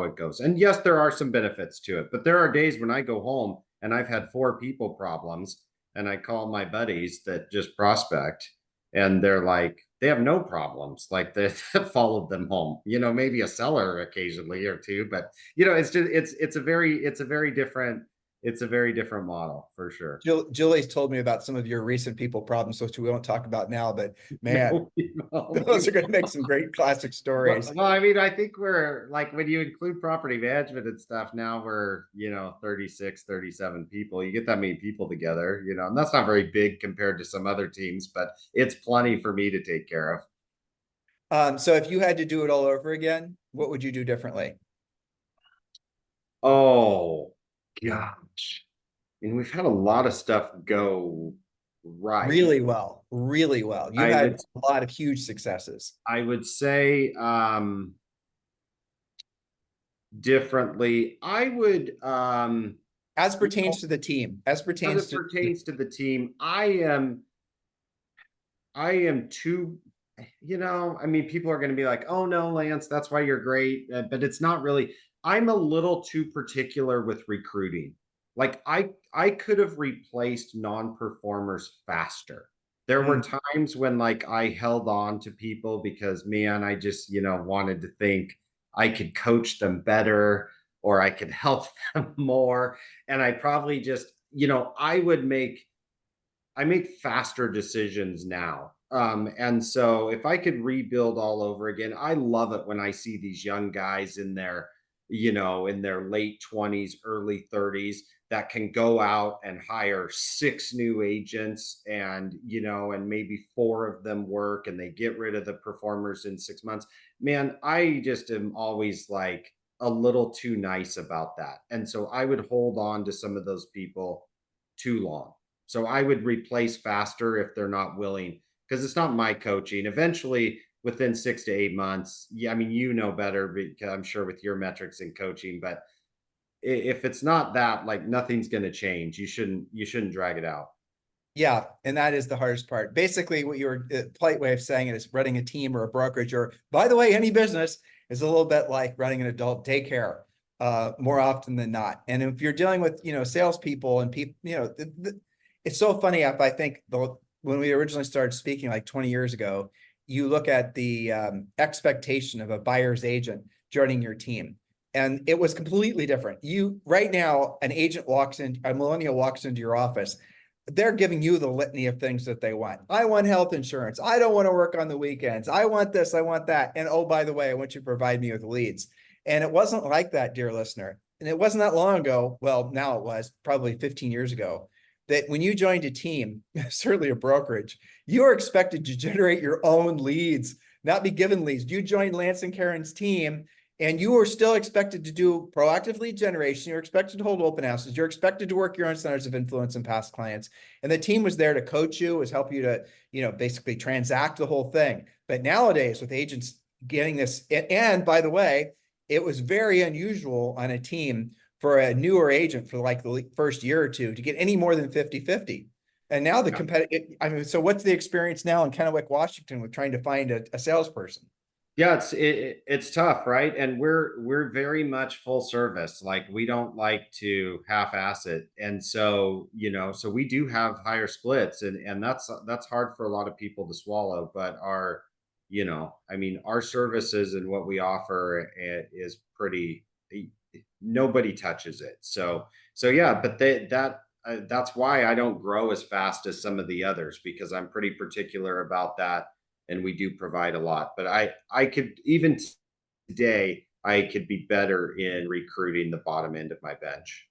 it goes. And yes, there are some benefits to it, but there are days when I go home and I've had 4 people problems, and I call my buddies that just prospect, and they're like, they have no problems, like they followed them home, maybe a seller occasionally or two, but it's just, it's a very different model for sure. Julie's told me about some of your recent people problems, which we won't talk about now, but man, No, no, those are going to make some great classic stories. Well, I mean, I think we're like, when you include property management and stuff, now we're, 36, 37 people. You get that many people together, and that's not very big compared to some other teams, but it's plenty for me to take care of. So if you had to do it all over again, what would you do differently? Oh, gosh. And we've had a lot of stuff go right. Really well, really well. You've I had would, a lot of huge successes. I would say, differently. I would, As you pertains know, to the team, as as pertains it to, pertains to the team, I am too, I mean, people are going to be like, oh no, Lance, that's why you're great. But it's not really, I'm a little too particular with recruiting. Like, I could have replaced non-performers faster. There were Mm, times when, like, I held on to people because, man, I just, wanted to think I could coach them better, or I could help them more. And I probably just, I make faster decisions now. And so if I could rebuild all over again, I love it when I see these young guys in their late 20s, early 30s, that can go out and hire 6 new agents, and maybe 4 of them work, and they get rid of the performers in 6 months. Man, I just am always like a little too nice about that. And so I would hold on to some of those people too long. So I would replace faster if they're not willing, because it's not my coaching. Eventually, within 6 to 8 months, yeah, I mean, better, because I'm sure with your metrics in coaching, but if it's not that, like, nothing's going to change. You shouldn't drag it out. yeah, and that is the hardest part. Basically, what your polite way of saying it is running a team or a brokerage, or by the way, any business is a little bit like running an adult daycare, more often than not. And if you're dealing with, salespeople and people, it's so funny. If I think when we originally started speaking like 20 years ago, you look at the expectation of a buyer's agent joining your team, and it was completely different. Right now, a millennial walks into your office, they're giving you the litany of things that they want. I want health insurance. I don't want to work on the weekends. I want this. I want that. And oh, by the way, I want you to provide me with leads. And it wasn't like that, dear listener. And it wasn't that long ago. Well, now it was probably 15 years ago, that when you joined a team, certainly a brokerage, you are expected to generate your own leads, not be given leads. You joined Lance and Karen's team, And you were still expected to do proactive lead generation. You're expected to hold open houses. You're expected to work your own centers of influence and past clients. And the team was there to coach you, was help you to, basically transact the whole thing. But nowadays with agents getting this, and by the way, it was very unusual on a team for a newer agent for like the first year or two to get any more than 50-50. And now the competitive, I mean, so what's the experience now in Kennewick, Washington with trying to find a salesperson? Yeah, it's tough, right? And we're very much full service. Like we don't like to half-ass it. And so, so we do have higher splits, and that's hard for a lot of people to swallow, but I mean, our services and what we offer is pretty, nobody touches it. So yeah, but that's why I don't grow as fast as some of the others, because I'm pretty particular about that, and we do provide a lot. But I could, even today, I could be better in recruiting the bottom end of my bench.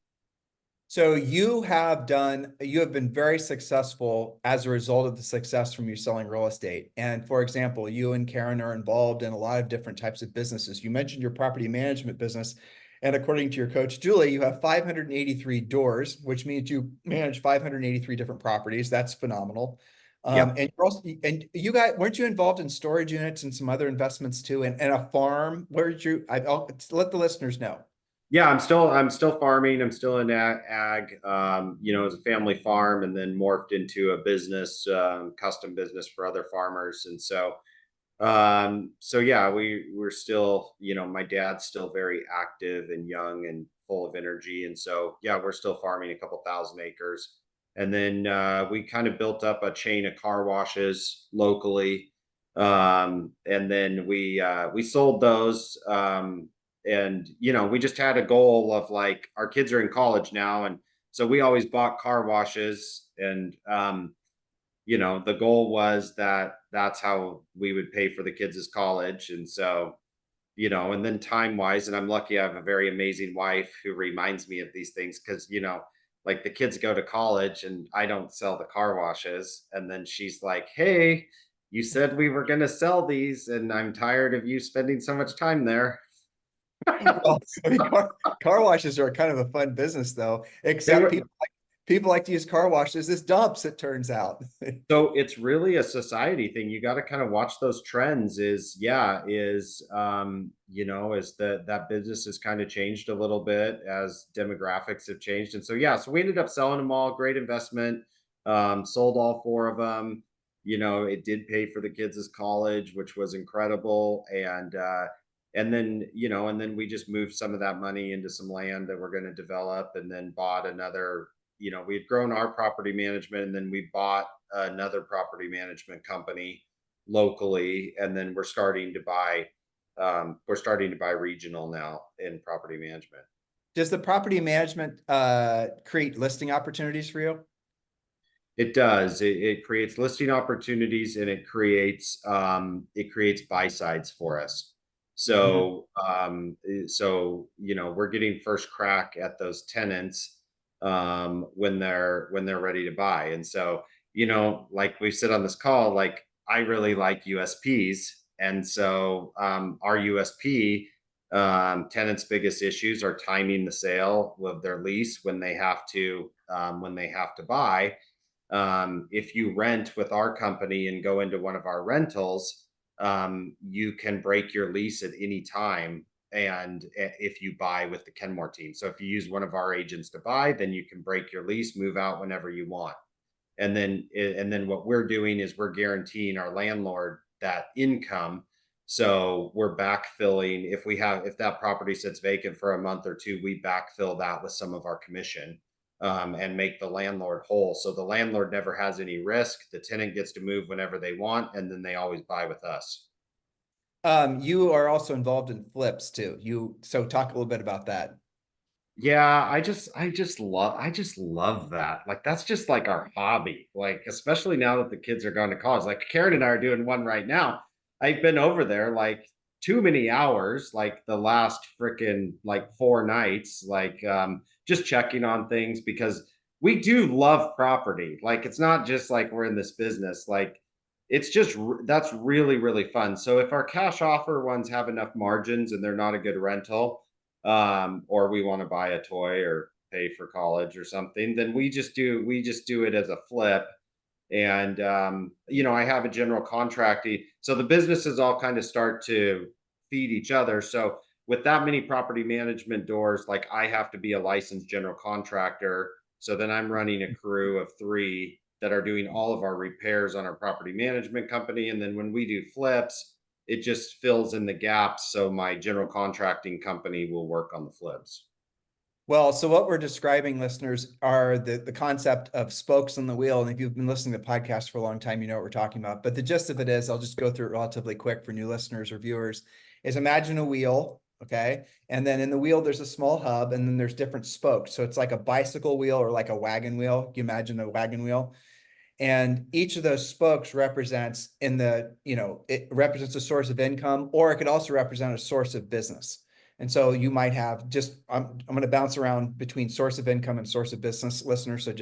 So you have been very successful as a result of the success from you selling real estate. And for example, you and Karen are involved in a lot of different types of businesses. You mentioned your property management business. And according to your coach, Julie, you have 583 doors, which means you manage 583 different properties. That's phenomenal. Yeah. And you're also, and you guys, weren't you involved in storage units and some other investments too, and a farm? Where did you, I'll let the listeners know. Yeah, I'm still farming. I'm still in ag, as a family farm, and then morphed into a business, custom business for other farmers. And so yeah, we're still, my dad's still very active and young and full of energy. And so, yeah, we're still farming a couple thousand acres. And then we kind of built up a chain of car washes locally. And then we sold those. And we just had a goal of, like, our kids are in college now, and so we always bought car washes, and the goal was that that's how we would pay for the kids' college. And so, and then time wise, and I'm lucky I have a very amazing wife who reminds me of these things, because, like, the kids go to college and I don't sell the car washes. And then she's like, hey, you said we were going to sell these, and I'm tired of you spending so much time there. Well, I mean, car washes are kind of a fun business though, They except were, people like to use car washes as dumps, it turns out. So it's really a society thing. You got to kind of watch those trends. As that business has kind of changed a little bit as demographics have changed. And so, yeah, so we ended up selling them all. Great investment. Sold all four of them. It did pay for the kids' college, which was incredible. And then we just moved some of that money into some land that we're going to develop, and then bought another. We had grown our property management, and then we bought another property management company locally, and then we're starting to buy regional now in property management. Does the property management create listing opportunities for you? It does. It creates listing opportunities, and it creates buy sides for us. Mhm. So we're getting first crack at those tenants when they're ready to buy. And so, like we said on this call, like, I really like USPs. And so our USP, tenants' biggest issues are timing the sale of their lease when they have to buy. If you rent with our company and go into one of our rentals, you can break your lease at any time. And if you buy with the Kenmore team, so if you use one of our agents to buy, then you can break your lease, move out whenever you want. And then what we're doing is we're guaranteeing our landlord that income. So we're backfilling. If that property sits vacant for a month or two, we backfill that with some of our commission, and make the landlord whole. So the landlord never has any risk. The tenant gets to move whenever they want, and then they always buy with us. You are also involved in flips too. So talk a little bit about that. Yeah, I just love that. Like, that's just like our hobby. Like, especially now that the kids are going to college. Like, Karen and I are doing one right now. I've been over there like too many hours, like the last freaking like 4 nights, like just checking on things, because we do love property. Like, it's not just like we're in this business. Like, it's just that's really really fun. So if our cash offer ones have enough margins and they're not a good rental, or we want to buy a toy or pay for college or something, then we just do it as a flip. And I have a general contracting, so the businesses all kind of start to feed each other. So with that many property management doors, like I have to be a licensed general contractor, so then I'm running a crew of three that are doing all of our repairs on our property management company. And then when we do flips, it just fills in the gaps, so my general contracting company will work on the flips. Well, so what we're describing, listeners, are the concept of spokes in the wheel. And if you've been listening to the podcast for a long time, you know what we're talking about. But the gist of it is, I'll just go through it relatively quick for new listeners or viewers, is imagine a wheel, okay? And then in the wheel, there's a small hub, and then there's different spokes. So it's like a bicycle wheel or like a wagon wheel. You imagine a wagon wheel. And each of those spokes represents it represents a source of income, or it could also represent a source of business. And so you might have I'm going to bounce around between source of income and source of business, listeners. So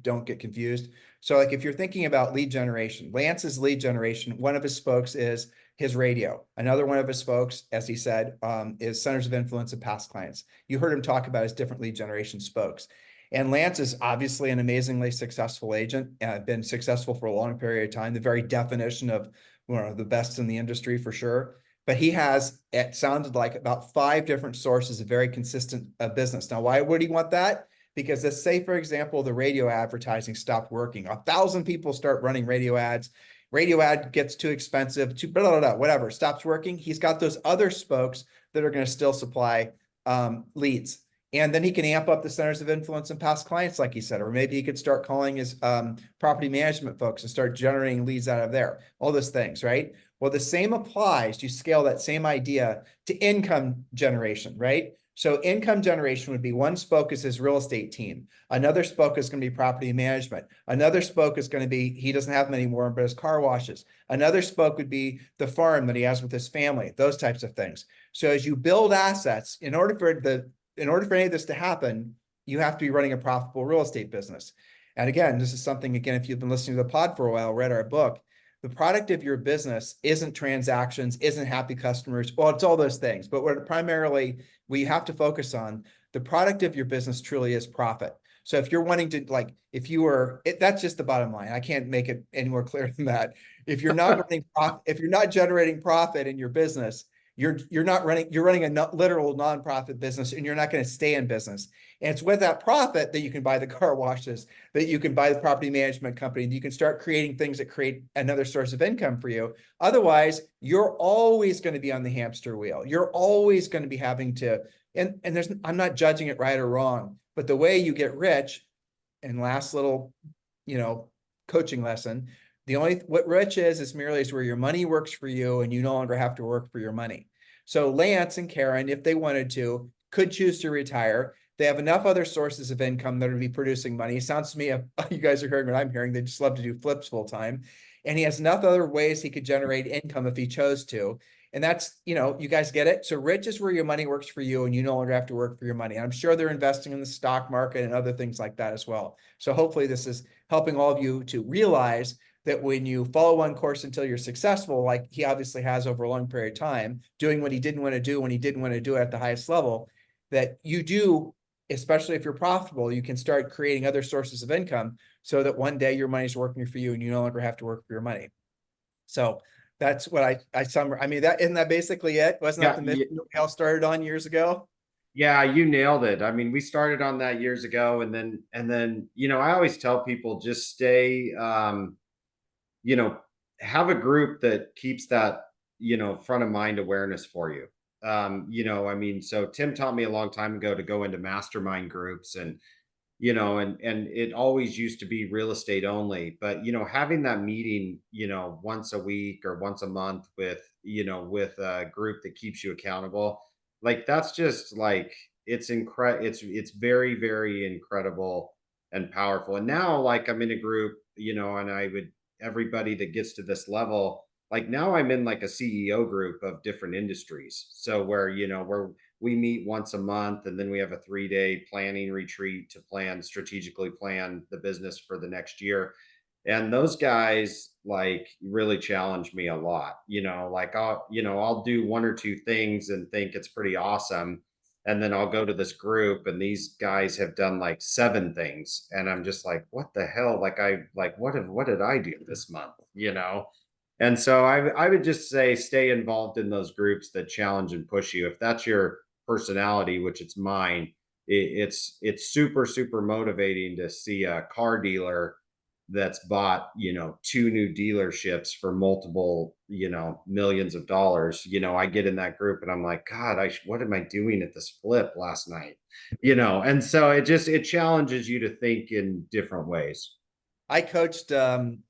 don't get confused. So like if you're thinking about lead generation, Lance's lead generation, one of his spokes is his radio. Another one of his spokes, as he said, is centers of influence and past clients. You heard him talk about his different lead generation spokes. And Lance is obviously an amazingly successful agent, been successful for a long period of time, the very definition of one of the best in the industry for sure. But he has, it sounded like, about 5 different sources of very consistent business. Now, why would he want that? Because let's say, for example, the radio advertising stopped working. 1,000 people start running radio ads. Radio ad gets too expensive, too blah, blah, blah, whatever, stops working. He's got those other spokes that are going to still supply leads. And then he can amp up the centers of influence and past clients, like he said, or maybe he could start calling his property management folks and start generating leads out of there, all those things, right? Well, the same applies. You scale that same idea to income generation, right? So income generation would be one spoke is his real estate team. Another spoke is going to be property management. Another spoke is going to be, he doesn't have many more, but his car washes. Another spoke would be the farm that he has with his family, those types of things. So as you build assets, in order for any of this to happen, you have to be running a profitable real estate business. And again, this is something, again, if you've been listening to the pod for a while, read our book, the product of your business isn't transactions, isn't happy customers. Well, it's all those things. But what primarily we have to focus on, the product of your business truly is profit. So if you're wanting to, like, that's just the bottom line. I can't make it any more clear than that. If you're not running profit, if you're not generating profit in your business, you're running a literal nonprofit business, and you're not going to stay in business. And it's with that profit that you can buy the car washes, that you can buy the property management company, and you can start creating things that create another source of income for you. Otherwise, you're always going to be on the hamster wheel. You're always going to be having to, and I'm not judging it right or wrong, but the way you get rich, and last little, coaching lesson, what rich is merely is where your money works for you and you no longer have to work for your money. So Lance and Karen, if they wanted to, could choose to retire. They have enough other sources of income that are to be producing money. It sounds to me, you guys are hearing what I'm hearing, they just love to do flips full time. And he has enough other ways he could generate income if he chose to. And that's, you guys get it. So rich is where your money works for you and you no longer have to work for your money. And I'm sure they're investing in the stock market and other things like that as well. So hopefully this is helping all of you to realize that when you follow one course until you're successful, like he obviously has over a long period of time, doing what he didn't want to do when he didn't want to do it at the highest level, that you do, especially if you're profitable, you can start creating other sources of income so that one day your money's working for you and you no longer have to work for your money. So that's what I summarize. I mean, isn't that basically it? Wasn't that Yeah, the mission we all started on years ago? yeah, you nailed it. I mean, we started on that years ago, and then I always tell people just stay, you know, have a group that keeps that, front of mind awareness for you. I mean, so Tim taught me a long time ago to go into mastermind groups, and it always used to be real estate only. But having that meeting, once a week or once a month with a group that keeps you accountable, like that's just like it's very very incredible and powerful. And now, like, I'm in a group, and I would everybody that gets to this level, like now I'm in like a CEO group of different industries. So where we meet once a month, and then we have a 3-day planning retreat to strategically plan the business for the next year. And those guys like really challenge me a lot. Like I'll do one or two things and think it's pretty awesome. And then I'll go to this group and these guys have done like seven things. And I'm just like, what the hell? What did I do this month? And so I would just say stay involved in those groups that challenge and push you. If that's your personality, which it's mine, it's super, super motivating to see a car dealer that's bought, two new dealerships for multiple, millions of dollars. I get in that group and I'm like, God, what am I doing at this flip last night? And so it challenges you to think in different ways. I coached,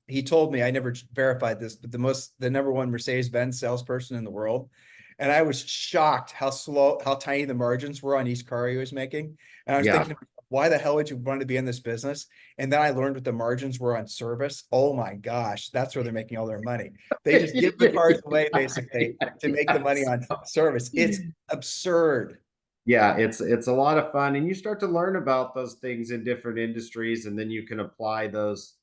he told me, I never verified this, but the number one Mercedes-Benz salesperson in the world. And I was shocked how tiny the margins were on each car he was making. And I was Yeah. thinking, why the hell would you want to be in this business? And then I learned what the margins were on service. Oh my gosh, that's where they're making all their money. They just give the cars away basically to make the money Yes. on service. It's absurd. Yeah, it's a lot of fun, and you start to learn about those things in different industries, and then you can apply those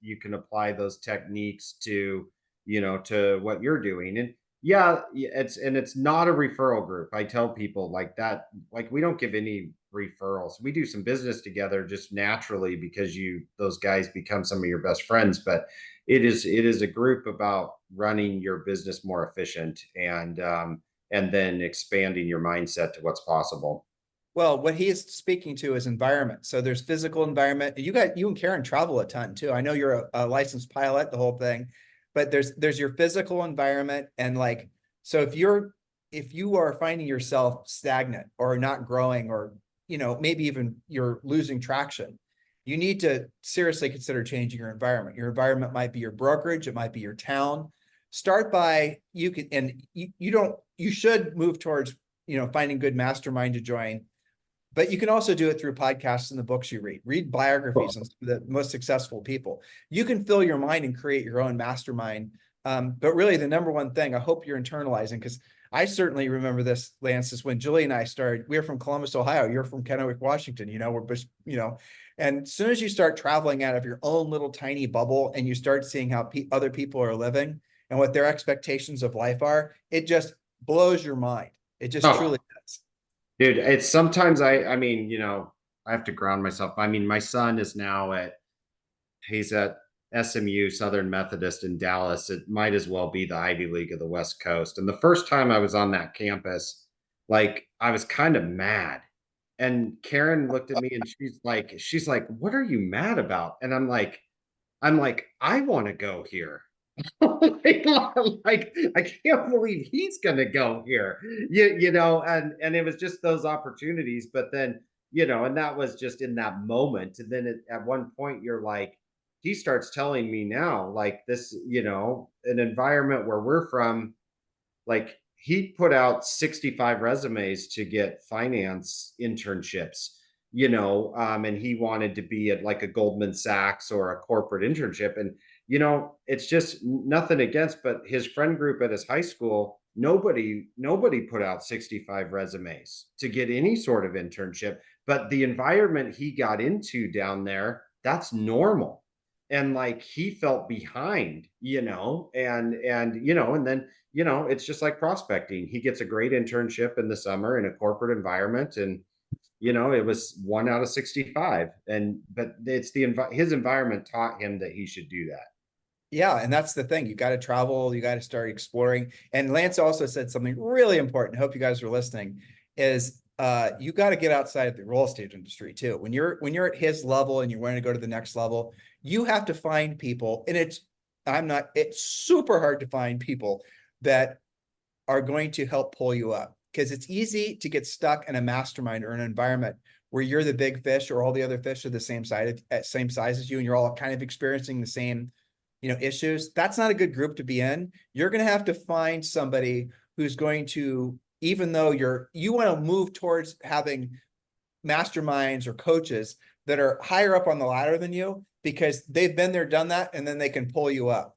techniques to what you're doing. And yeah, it's not a referral group. I tell people like that, like we don't give any referrals. We do some business together just naturally because those guys become some of your best friends, but it is a group about running your business more efficient and then expanding your mindset to what's possible. Well, what he is speaking to is environment. So there's physical environment. You and Karen travel a ton too. I know you're a licensed pilot, the whole thing, but there's your physical environment and like so if you are finding yourself stagnant or not growing or maybe even you're losing traction, you need to seriously consider changing your environment. Your environment might be your brokerage, it might be your town. Start by you can and you should move towards finding good mastermind to join, but you can also do it through podcasts and the books you read. Read biographies on some of the most successful people. You can fill your mind and create your own mastermind. But really, the number one thing I hope you're internalizing, because I certainly remember this, Lance, is when Julie and I started. We are from Columbus, Ohio. You're from Kennewick, Washington. We're just, and as soon as you start traveling out of your own little tiny bubble and you start seeing how other people are living and what their expectations of life are, it just blows your mind. It just Oh, truly does. dude, it's sometimes I mean, I have to ground myself. I mean, my son is now he's at SMU, Southern Methodist in Dallas. It might as well be the Ivy League of the West Coast. And the first time I was on that campus, like I was kind of mad. And Karen looked at me and she's like, "What are you mad about?" And I'm like, I want to go here. like I can't believe he's gonna go here. And it was just those opportunities, but then and that was just in that moment. And then at one point you're like, he starts telling me now, like this, an environment where we're from, like he put out 65 resumes to get finance internships, and he wanted to be at like a Goldman Sachs or a corporate internship. And it's just nothing against, but his friend group at his high school, nobody put out 65 resumes to get any sort of internship. But the environment he got into down there, that's normal. And like he felt behind, and then it's just like prospecting. He gets a great internship in the summer in a corporate environment, and it was 1 out of 65. But it's his environment taught him that he should do that. Yeah, and that's the thing. You got to travel, you got to start exploring. And Lance also said something really important. I hope you guys are listening, is you got to get outside of the real estate industry too. When you're at his level and you're wanting to go to the next level, you have to find people, and it's super hard to find people that are going to help pull you up because it's easy to get stuck in a mastermind or an environment where you're the big fish or all the other fish are the same size as you and you're all kind of experiencing the same issues. That's not a good group to be in. You're going to have to find somebody who's going to, even though you want to move towards having masterminds or coaches that are higher up on the ladder than you because they've been there, done that, and then they can pull you up.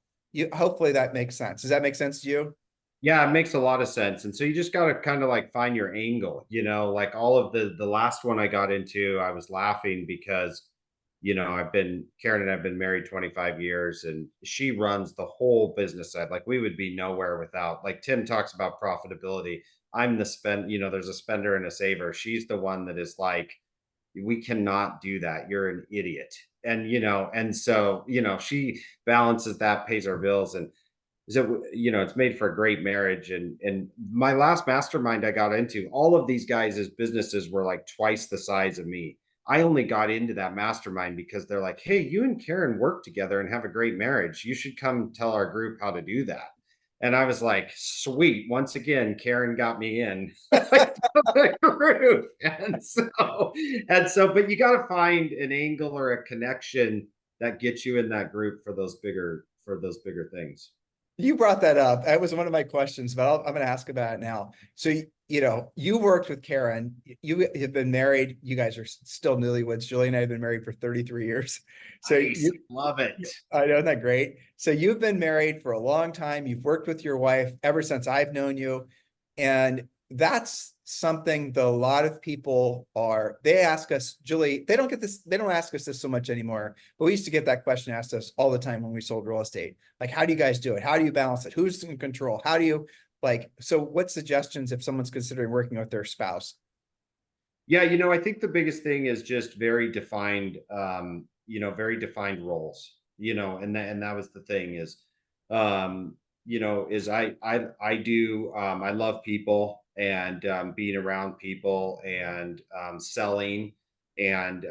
Hopefully that makes sense. Does that make sense to you? Yeah, it makes a lot of sense. And so you just got to kind of like find your angle, like all of the last one I got into, I was laughing because Karen and I've been married 25 years, and she runs the whole business side. Like, we would be nowhere without, like, Tim talks about profitability. I'm the there's a spender and a saver. She's the one that is like, we cannot do that. You're an idiot. And so, she balances that, pays our bills. And so, it's made for a great marriage. And my last mastermind I got into, all of these guys' businesses were like twice the size of me. I only got into that mastermind because they're like, hey, you and Karen work together and have a great marriage. You should come tell our group how to do that. And I was like, sweet. Once again, Karen got me in the group. But you got to find an angle or a connection that gets you in that group for those bigger things. You brought that up. That was one of my questions, but I'm going to ask about it now. So, you worked with Karen. You have been married. You guys are still newlyweds. Julie and I have been married for 33 years. So Nice. Love it. I know, isn't that great? So you've been married for a long time. You've worked with your wife ever since I've known you. And that's something that a lot of people they ask us, Julie, they don't ask us this so much anymore, but we used to get that question asked us all the time when we sold real estate. Like, how do you guys do it? How do you balance it? Who's in control? How do you so what suggestions if someone's considering working with their spouse? Yeah, I think the biggest thing is just very defined roles, and that was the thing is I love people and being around people and selling and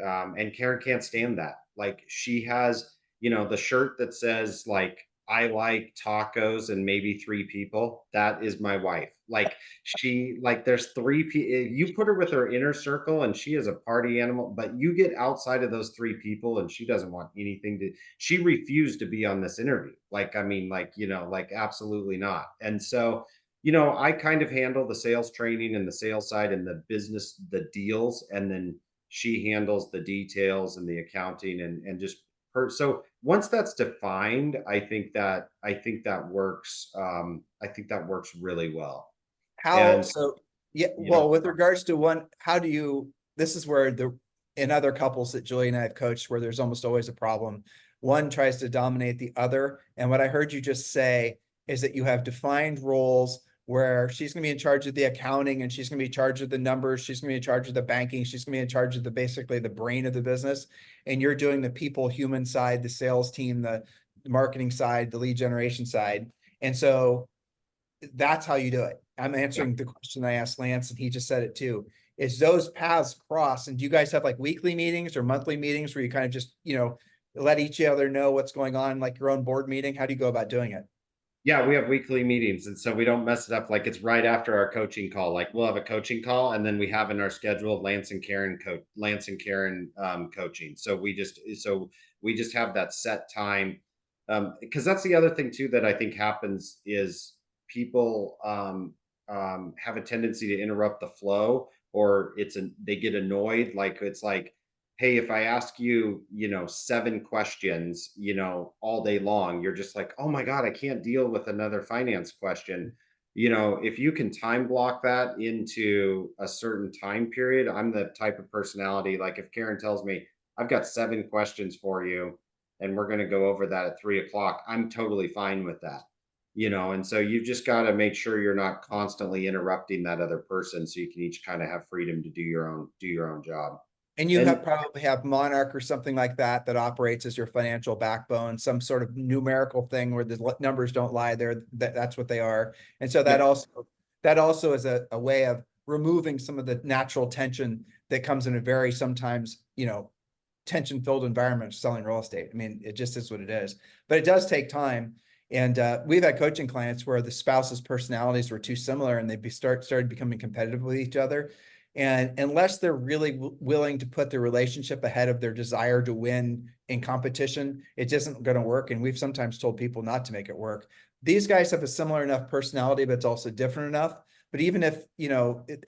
Karen can't stand that. Like, she has, the shirt that says, like, I like tacos and maybe three people. That is my wife. Like, there's three people. You put her with her inner circle and she is a party animal, but you get outside of those three people and she doesn't want anything she refused to be on this interview. Like, I mean, like absolutely not. And so, I kind of handle the sales training and the sales side and the business, the deals, and then she handles the details and the accounting and just her. So once that's defined, I think that works. I think that works really well. And Yeah, you know, well, with regards to how do you, this is where in other couples that Julie and I have coached, where there's almost always a problem. One tries to dominate the other. And what I heard you just say is that you have defined roles where she's going to be in charge of the accounting and she's going to be in charge of the numbers. She's going to be in charge of the banking. She's going to be in charge of basically the brain of the business. And you're doing the people, human side, the sales team, the marketing side, the lead generation side. And so that's how you do it. I'm answering the question I asked Lance, and he just said it too. Is those paths cross? And do you guys have like weekly meetings or monthly meetings where you kind of just, let each other know what's going on, like your own board meeting? How do you go about doing it? Yeah, we have weekly meetings, and so we don't mess it up. Like, it's right after our coaching call. Like, we'll have a coaching call, and then we have in our schedule Lance and Karen coaching. So we just have that set time. Because that's the other thing too that I think happens is people have a tendency to interrupt the flow, or they get annoyed. Like, it's like, hey, if I ask you, 7 questions, all day long, you're just like, oh my God, I can't deal with another finance question. If you can time block that into a certain time period, I'm the type of personality, like, if Karen tells me, I've got 7 questions for you, and we're going to go over that at 3 o'clock, I'm totally fine with that. And so you've just got to make sure you're not constantly interrupting that other person, so you can each kind of have freedom to do your own job. And you And probably have Monarch or something like that operates as your financial backbone, some sort of numerical thing where the numbers don't lie there. That's what they are. And so yeah, that also is a way of removing some of the natural tension that comes in a very sometimes, tension filled environment selling real estate. I mean, it just is what it is, but it does take time. And we've had coaching clients where the spouses' personalities were too similar and they started becoming competitive with each other. And unless they're really willing to put their relationship ahead of their desire to win in competition, it isn't going to work. And we've sometimes told people not to make it work. These guys have a similar enough personality, but it's also different enough But even if,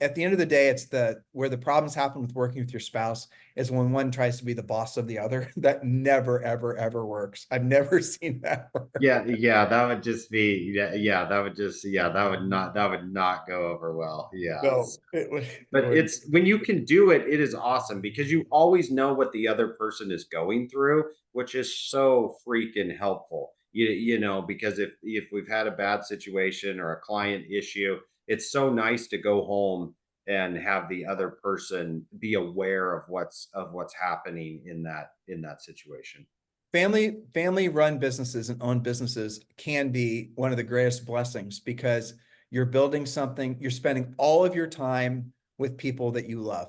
at the end of the day, it's where the problems happen with working with your spouse is when one tries to be the boss of the other. That never, ever, ever works. I've never seen that work. Yeah, that would just be that would just that would not go over well. No, Yes. it But would. it's when you can do it, it is awesome because you always know what the other person is going through, which is so freaking helpful. Because if we've had a bad situation or a client issue, it's so nice to go home and have the other person be aware of what's happening in that situation. Family run businesses and owned businesses can be one of the greatest blessings because you're building something, you're spending all of your time with people that you love.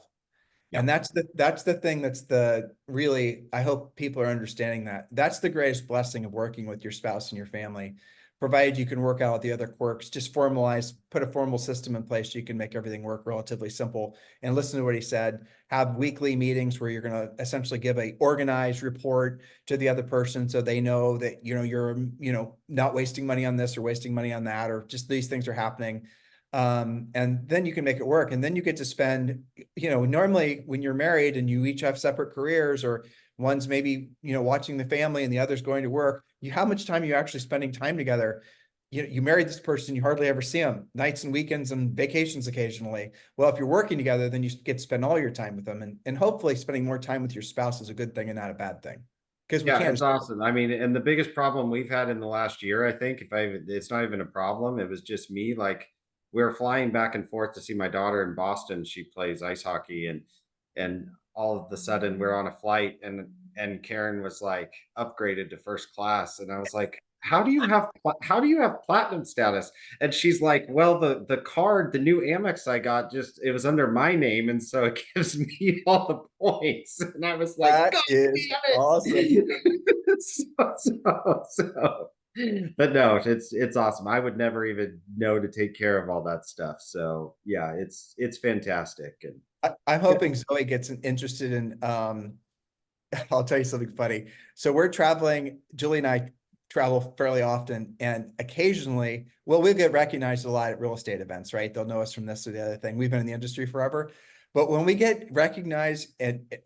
Yeah. And that's the thing that's the really, I hope people are understanding that. That's the greatest blessing of working with your spouse and your family, provided you can work out the other quirks, just put a formal system in place so you can make everything work relatively simple and listen to what he said. Have weekly meetings where you're going to essentially give a organized report to the other person so they know that, you're, not wasting money on this or wasting money on that, or just these things are happening. And then you can make it work. And then you get to spend, normally when you're married and you each have separate careers, or one's maybe, watching the family and the other's going to work, how much time are you actually spending time together? You married this person, you hardly ever see them, nights and weekends and vacations occasionally. Well, if you're working together, then you get to spend all your time with them. And hopefully spending more time with your spouse is a good thing and not a bad thing. Because we Yeah, can't. it's awesome. I mean, and the biggest problem we've had in the last year, I think, it's not even a problem. It was just me. Like we were flying back and forth to see my daughter in Boston. She plays ice hockey, and all of a sudden we're on a flight, and Karen was like upgraded to first class, and I was like, how do you have platinum status? And she's like, well, the new Amex I got, just it was under my name, and so it gives me all the points. And I was like, That God is damn awesome. it. So, but no, it's awesome. I would never even know to take care of all that stuff. So yeah, it's fantastic. And I'm yeah, hoping Zoe gets interested in I'll tell you something funny. So we're traveling, Julie and I travel fairly often, and occasionally, well, we'll get recognized a lot at real estate events, right? They'll know us from this or the other thing. We've been in the industry forever. But when we get recognized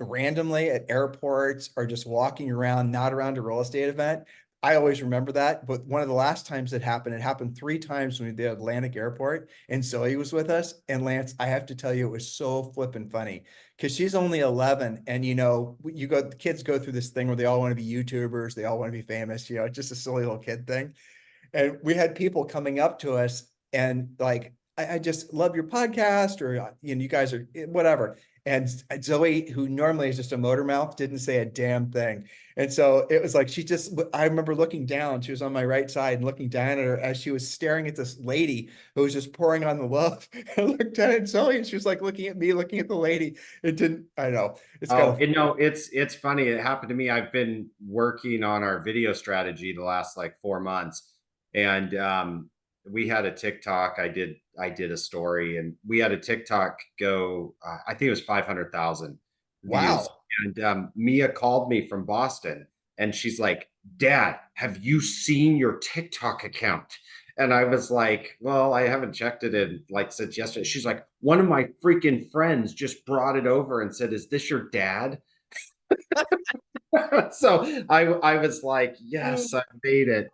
randomly at airports or just walking around, not around a real estate event, I always remember that. But one of the last times it happened 3 times when we did Atlantic Airport, and Zoe was with us. And Lance, I have to tell you, it was so flippin' funny because she's only 11, and the kids go through this thing where they all want to be YouTubers, they all want to be famous, it's just a silly little kid thing. And we had people coming up to us and like, I just love your podcast, or you guys are whatever. And Zoe, who normally is just a motor mouth, didn't say a damn thing. And so it was like I remember looking down, she was on my right side and looking down at her as she was staring at this lady who was just pouring on the love. I looked down at Zoe and she was like looking at me, looking at the lady. It didn't, I know. It's kind oh, of no, it's funny. It happened to me. I've been working on our video strategy the last like 4 months, and we had a TikTok. I did a story, and we had a TikTok go. I think it was 500,000 views. wow. And Mia called me from Boston, and she's like, "Dad, have you seen your TikTok account?" And I was like, well, I haven't checked it in like since yesterday. She's like, one of my freaking friends just brought it over and said, "Is this your dad?" So I was like, yes, I made it.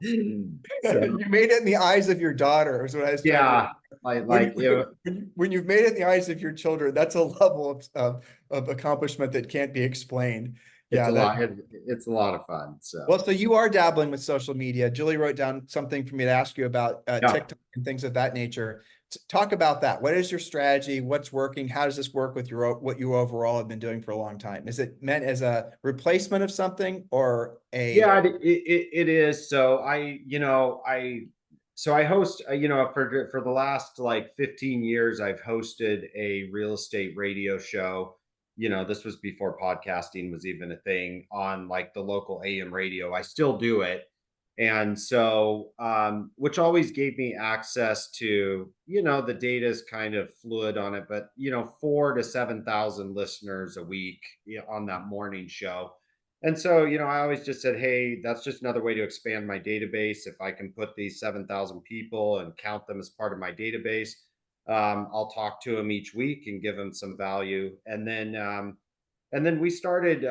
So You made it in the eyes of your daughter, is what I was trying to. yeah, like When like it, when you've made it in the eyes of your children, that's a level of accomplishment that can't be explained. it's Yeah, a that. lot. It's a lot of fun. So Well, so you are dabbling with social media. Julie wrote down something for me to ask you about yeah. TikTok and things of that nature. Talk about that. What is your strategy? What's working? How does this work with what you overall have been doing for a long time? Is it meant as a replacement of something or a? Yeah, it is. So I host, for the last like 15 years, I've hosted a real estate radio show. This was before podcasting was even a thing on like the local AM radio. I still do it. And so, which always gave me access to, the data is kind of fluid on it, but, 4 to 7,000 listeners a week, on that morning show. And so, I always just said, hey, that's just another way to expand my database. If I can put these 7,000 people and count them as part of my database, I'll talk to them each week and give them some value. And then we started,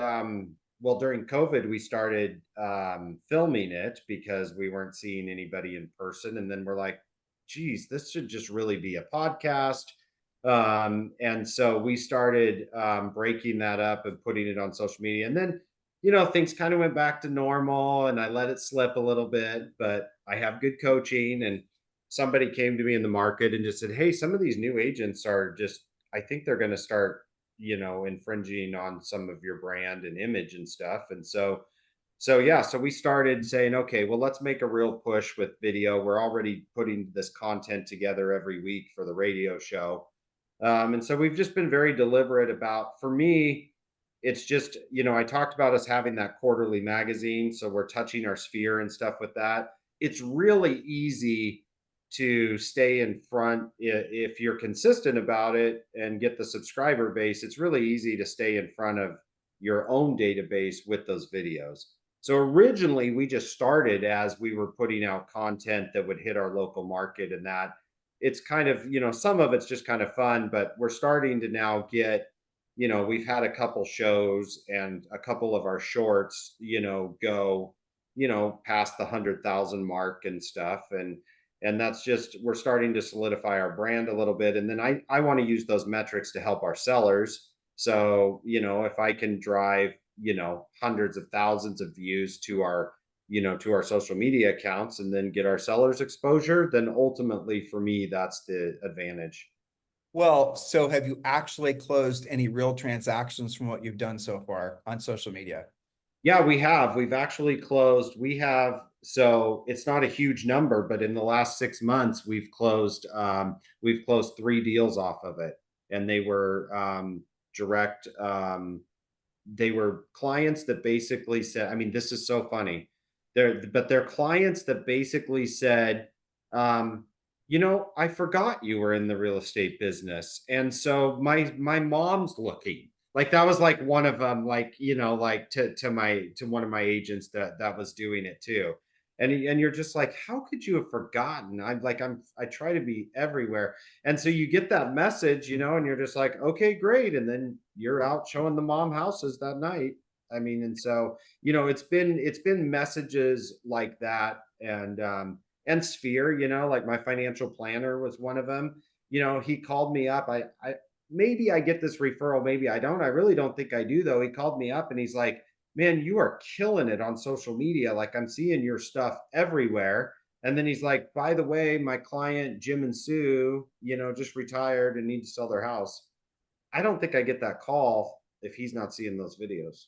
well, during COVID, we started filming it because we weren't seeing anybody in person. And then we're like, geez, this should just really be a podcast. And so we started breaking that up and putting it on social media. And then, things kind of went back to normal and I let it slip a little bit, but I have good coaching. And somebody came to me in the market and just said, hey, some of these new agents are just, I think they're going to start infringing on some of your brand and image and stuff. And so yeah, so we started saying, okay, well, let's make a real push with video. We're already putting this content together every week for the radio show. And so we've just been very deliberate about, for me, it's just, I talked about us having that quarterly magazine. So we're touching our sphere and stuff with that. It's really easy to stay in front if you're consistent about it and get the subscriber base. It's really easy to stay in front of your own database with those videos. So originally we just started as we were putting out content that would hit our local market, and that it's kind of, some of it's just kind of fun, but we're starting to now get, we've had a couple shows and a couple of our shorts, go, past the 100,000 mark and stuff. And that's just, we're starting to solidify our brand a little bit. And then I want to use those metrics to help our sellers. So, if I can drive, hundreds of thousands of views to our, to our social media accounts and then get our sellers exposure, then ultimately for me, that's the advantage. Well, so have you actually closed any real transactions from what you've done so far on social media? Yeah, we have. We've actually closed. We have, so it's not a huge number, but in the last 6 months, we've closed 3 deals off of it. And they were direct, they were clients that basically said, I mean, this is so funny. They're clients that basically said, um, I forgot you were in the real estate business. And so my mom's looking. Like that was like one of them, like, like to one of my agents that was doing it too. And you're just like, how could you have forgotten? I try to be everywhere. And so you get that message, and you're just like, okay, great. And then you're out showing the mom houses that night. I mean, and so, it's been messages like that. And Sphere, like my financial planner was one of them. He called me up. I maybe I get this referral, maybe I don't. I really don't think I do though. He called me up and he's like, man, you are killing it on social media. Like I'm seeing your stuff everywhere. And then he's like, by the way, my client, Jim and Sue, just retired and need to sell their house. I don't think I get that call if he's not seeing those videos.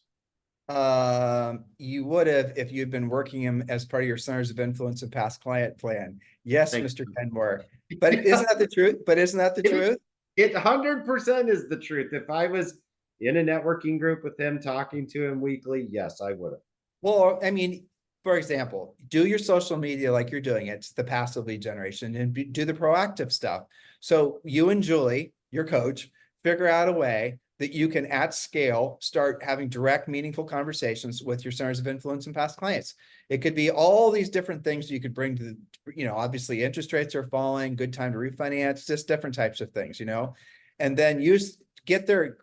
You would have if you'd been working him as part of your centers of influence and past client plan. Yes, Thank Mr. you. Kenmore. But isn't that the truth? But isn't that the truth? It 100% is the truth. If I was in a networking group with him, talking to him weekly, yes, I would have. Well, I mean, for example, do your social media like you're doing it. It's the passive lead generation, and do the proactive stuff. So you and Julie, your coach, figure out a way that you can at scale start having direct, meaningful conversations with your centers of influence and past clients. It could be all these different things you could bring to the, obviously interest rates are falling, good time to refinance, just different types of things, and then get their,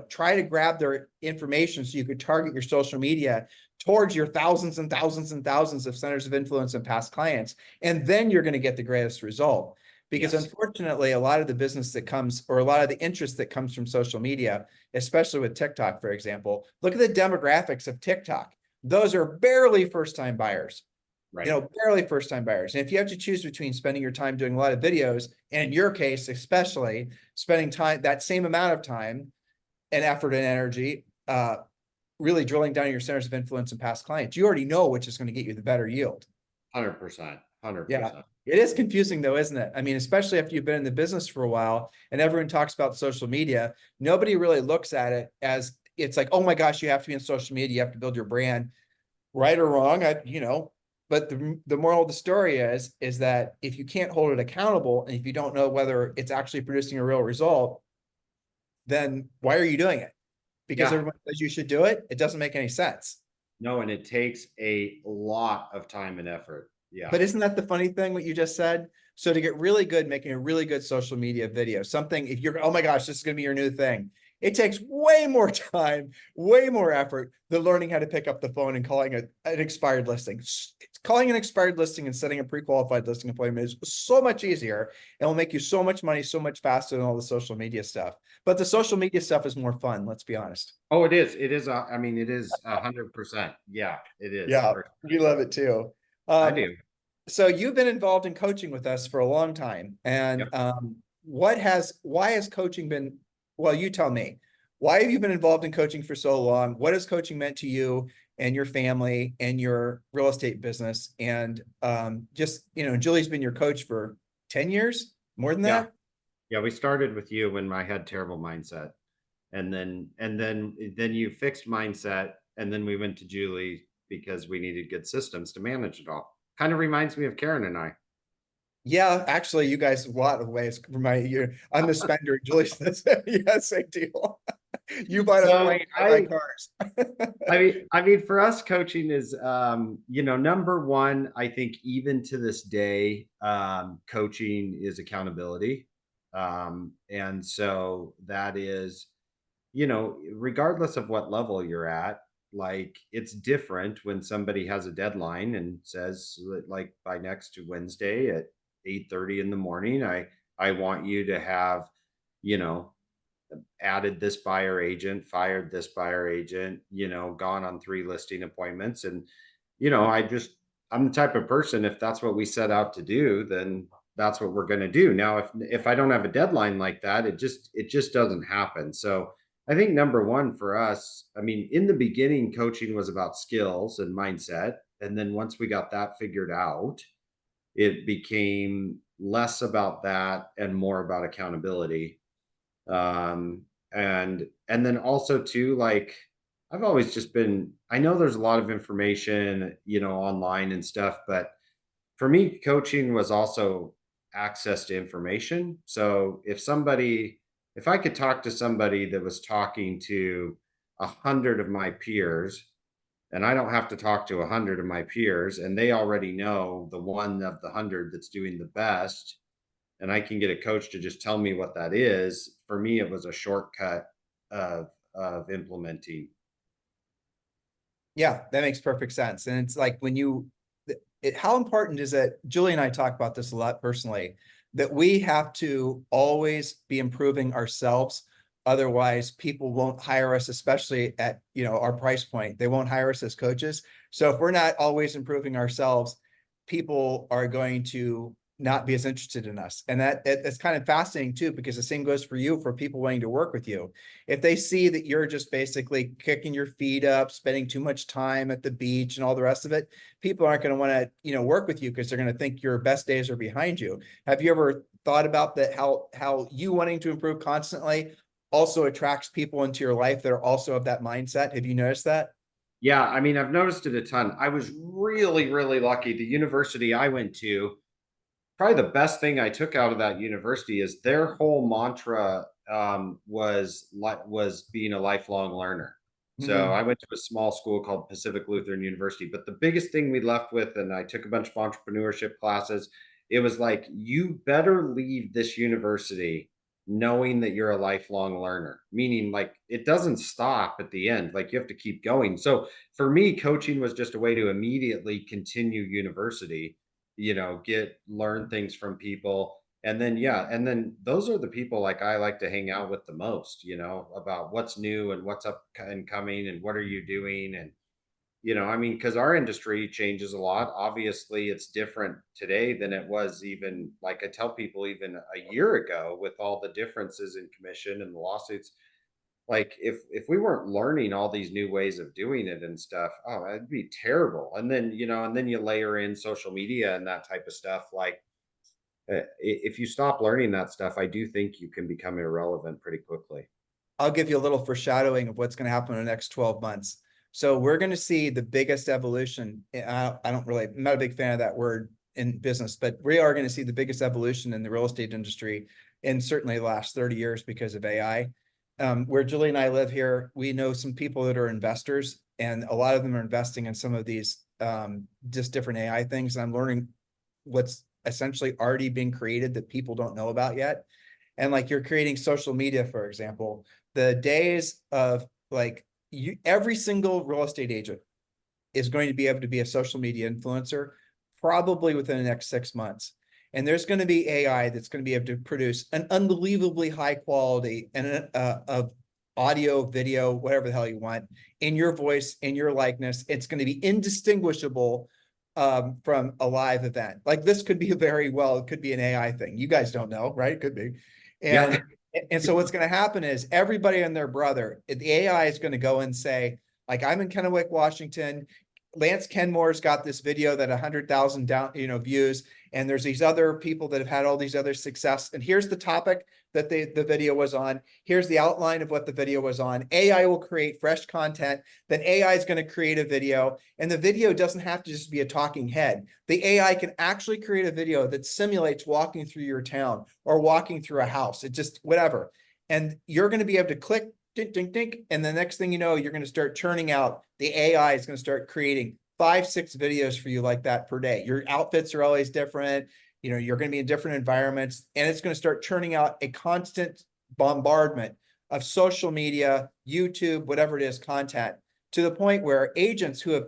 try to grab their information so you could target your social media towards your thousands and thousands and thousands of centers of influence and past clients. And then you're going to get the greatest result. Because Yes. unfortunately, a lot of the business that comes, or a lot of the interest that comes from social media, especially with TikTok, for example, look at the demographics of TikTok. Those are barely first-time buyers. Right. Barely first-time buyers. And if you have to choose between spending your time doing a lot of videos, and in your case, especially spending time, that same amount of time and effort and energy, really drilling down your centers of influence and past clients, you already know which is going to get you the better yield. 100%. Yeah. 100%. It is confusing though, isn't it? I mean, especially after you've been in the business for a while and everyone talks about social media, nobody really looks at it as it's like, oh my gosh, you have to be in social media, you have to build your brand, right or wrong. But the moral of the story is that if you can't hold it accountable and if you don't know whether it's actually producing a real result, then why are you doing it? Because Yeah. everyone says you should do it. It doesn't make any sense. No, and it takes a lot of time and effort. Yeah. But isn't that the funny thing, what you just said? So to get really good, making a really good social media video, something, if you're, oh my gosh, this is going to be your new thing. It takes way more time, way more effort than learning how to pick up the phone and calling an expired listing. Calling an expired listing and setting a pre-qualified listing appointment is so much easier. It will make you so much money, so much faster than all the social media stuff. But the social media stuff is more fun, let's be honest. Oh, it is. It is. I mean, it is 100%. Yeah, it is. Yeah, we love it too. I Um, do. so you've been involved in coaching with us for a long time. Yep. And why has coaching been, well, you tell me, why have you been involved in coaching for so long? What has coaching meant to you and your family and your real estate business? And just, Julie's been your coach for 10 years, more than Yeah. that? Yeah. We started with you when I had terrible mindset. And then you fixed mindset. And then we went to Julie because we needed good systems to manage it all. Kind of reminds me of Karen and I. Yeah, actually, you guys, a lot of ways remind you. I'm the spender, Julie's the yeah, same deal. You buy the So plane, I buy cars. I mean, for us, coaching is, number one. I think even to this day, coaching is accountability, and so that is, regardless of what level you're at, like it's different when somebody has a deadline and says, like, by next Wednesday at 8:30 in the morning, I want you to have, you know, added this buyer agent, fired this buyer agent, gone on 3 listing appointments. And, I'm the type of person, if that's what we set out to do, then that's what we're going to do. Now, if I don't have a deadline like that, it just doesn't happen. So I think number one for us, I mean, in the beginning, coaching was about skills and mindset. And then once we got that figured out, it became less about that and more about accountability. And then also too, like, I've always just been, I know there's a lot of information, online and stuff, but for me, coaching was also access to information. So if I could talk to somebody that was talking to 100 of my peers, and I don't have to talk to 100 of my peers, and they already know the one of the 100 that's doing the best, and I can get a coach to just tell me what that is. For me, it was a shortcut of implementing. Yeah, that makes perfect sense. And it's like when how important is it? Julie and I talk about this a lot personally, that we have to always be improving ourselves. Otherwise, people won't hire us, especially at, our price point. They won't hire us as coaches. So if we're not always improving ourselves, people are going to not be as interested in us. And it's kind of fascinating too, because the same goes for you, for people wanting to work with you. If they see that you're just basically kicking your feet up, spending too much time at the beach and all the rest of it, people aren't going to want to, work with you because they're going to think your best days are behind you. Have you ever thought about that? How you wanting to improve constantly also attracts people into your life that are also of that mindset? Have you noticed that? Yeah, I mean, I've noticed it a ton. I was really, really lucky. The university I went to, probably the best thing I took out of that university is their whole mantra, was being a lifelong learner. So Mm-hmm. I went to a small school called Pacific Lutheran University, but the biggest thing we left with, and I took a bunch of entrepreneurship classes, it was like, you better leave this university knowing that you're a lifelong learner, meaning like it doesn't stop at the end, like you have to keep going. So for me, coaching was just a way to immediately continue university, learn things from people. And then, yeah, and then those are the people like I like to hang out with the most, about what's new and what's up and coming and what are you doing. And I mean, because our industry changes a lot. Obviously, it's different today than it was, even like I tell people, even a year ago, with all the differences in commission and the lawsuits. Like, if we weren't learning all these new ways of doing it and stuff, oh, it'd be terrible. And then, and then you layer in social media and that type of stuff. Like, if you stop learning that stuff, I do think you can become irrelevant pretty quickly. I'll give you a little foreshadowing of what's going to happen in the next 12 months. So we're going to see the biggest evolution. I don't really, I'm not a big fan of that word in business, but we are going to see the biggest evolution in the real estate industry in certainly the last 30 years because of AI. Where Julie and I live here, we know some people that are investors and a lot of them are investing in some of these just different AI things. And I'm learning what's essentially already been created that people don't know about yet. And like you're creating social media, for example, the days of like every single real estate agent is going to be able to be a social media influencer probably within the next 6 months. And there's going to be AI that's going to be able to produce an unbelievably high quality and of audio, video, whatever the hell you want, in your voice, in your likeness. It's going to be indistinguishable from a live event. Like this could be it could be an AI thing. You guys don't know, right? It could be. Yeah. And so what's going to happen is everybody and their brother, the AI is going to go and say, like, I'm in Kennewick, Washington. Lance Kenmore's got this video that 100,000 views, and there's these other people that have had all these other success. And here's the topic that the video was on. Here's the outline of what the video was on. AI will create fresh content. Then AI is going to create a video, and the video doesn't have to just be a talking head. The AI can actually create a video that simulates walking through your town or walking through a house. It just whatever, and you're going to be able to click ding, ding, ding. And the next thing you know, you're going to start churning out. The AI is going to start creating 5-6 videos for you like that per day. Your outfits are always different. You're going to be in different environments, and it's going to start churning out a constant bombardment of social media, YouTube, whatever it is, content, to the point where agents who have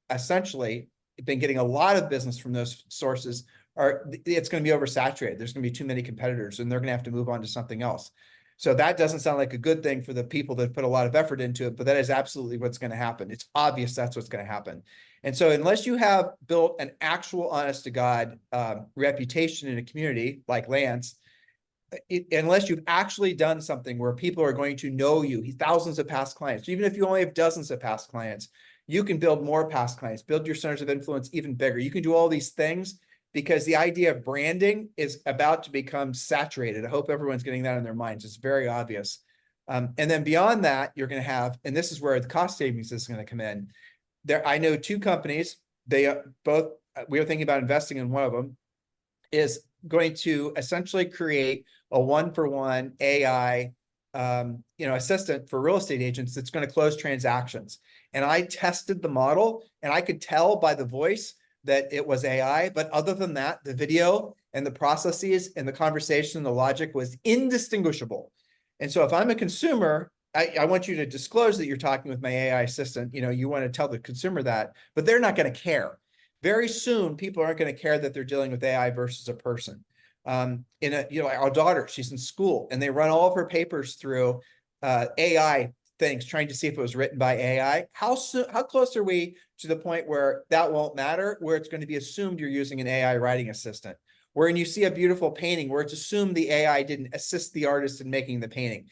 essentially been getting a lot of business from those sources it's going to be oversaturated. There's going to be too many competitors, and they're going to have to move on to something else. So that doesn't sound like a good thing for the people that put a lot of effort into it, but that is absolutely what's going to happen. It's obvious that's what's going to happen. And so unless you have built an actual honest to God reputation in a community like Lance, unless you've actually done something where people are going to know you, thousands of past clients, even if you only have dozens of past clients, you can build more past clients, build your centers of influence even bigger. You can do all these things because the idea of branding is about to become saturated. I hope everyone's getting that in their minds. It's very obvious. And then beyond that, you're going to have, and this is where the cost savings is going to come in. I know 2 companies, we were thinking about investing in one of them, is going to essentially create a 1-for-1 AI assistant for real estate agents that's going to close transactions. And I tested the model, and I could tell by the voice that it was AI, but other than that, the video and the processes and the conversation and the logic was indistinguishable. And so if I'm a consumer, I want you to disclose that you're talking with my AI assistant. You want to tell the consumer that, but they're not going to care. Very soon, people aren't going to care that they're dealing with AI versus a person. Our daughter, she's in school, and they run all of her papers through AI things, trying to see if it was written by AI. How close are we to the point where that won't matter, where it's going to be assumed you're using an AI writing assistant? Where when you see a beautiful painting, where it's assumed the AI didn't assist the artist in making the painting.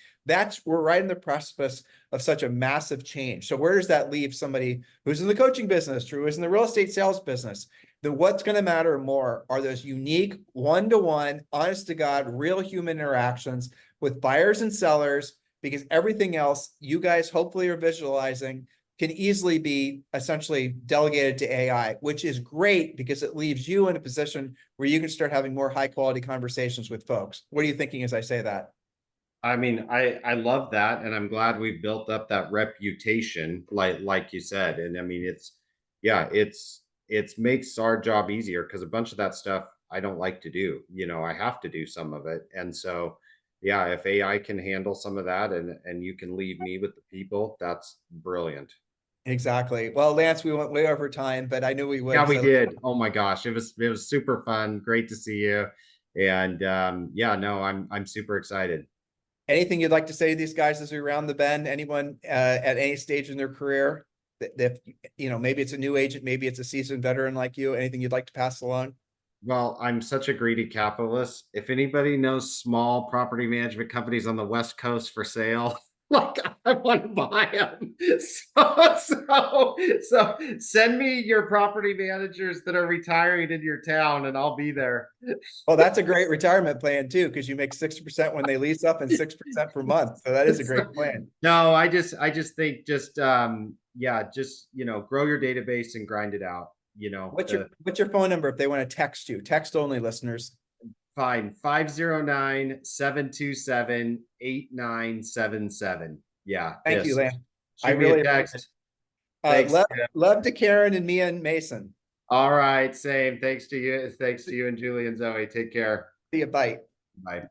We're right in the precipice of such a massive change. So where does that leave somebody who's in the coaching business, who's in the real estate sales business? What's going to matter more are those unique one-to-one, honest to God, real human interactions with buyers and sellers, because everything else you guys hopefully are visualizing can easily be essentially delegated to AI, which is great because it leaves you in a position where you can start having more high quality conversations with folks. What are you thinking as I say that? I mean, I love that, and I'm glad we've built up that reputation, like you said. And I mean, it's makes our job easier because a bunch of that stuff I don't like to do. I have to do some of it, and so yeah, if AI can handle some of that, and you can leave me with the people, that's brilliant. Exactly. Well, Lance, we went way over time, but I knew we Yeah, would. we So did. Oh my gosh, it was super fun. Great to see you, and yeah, no, I'm super excited. anything you'd like to say to these guys as we round the bend? Anyone at any stage in their career that maybe it's a new agent, maybe it's a seasoned veteran like you, anything you'd like to pass along? Well, I'm such a greedy capitalist. If anybody knows small property management companies on the West Coast for sale, like I want to buy them. So send me your property managers that are retiring in your town, and I'll be there. Well, that's a great retirement plan too, because you make 60% when they lease up and 6% per month. So that is a great plan. No, I just think yeah, just grow your database and grind it out. What's your phone number if they want to text you? Text only, listeners. Fine. 509-727-8977. Yeah, Thank you, just Lan. I shoot me a really appreciate it. text. Thanks. Love to Karen and Mia and Mason. All right, same. Thanks to you. Thanks to you and Julie and Zoe. Take care. See you. Bye. Bye.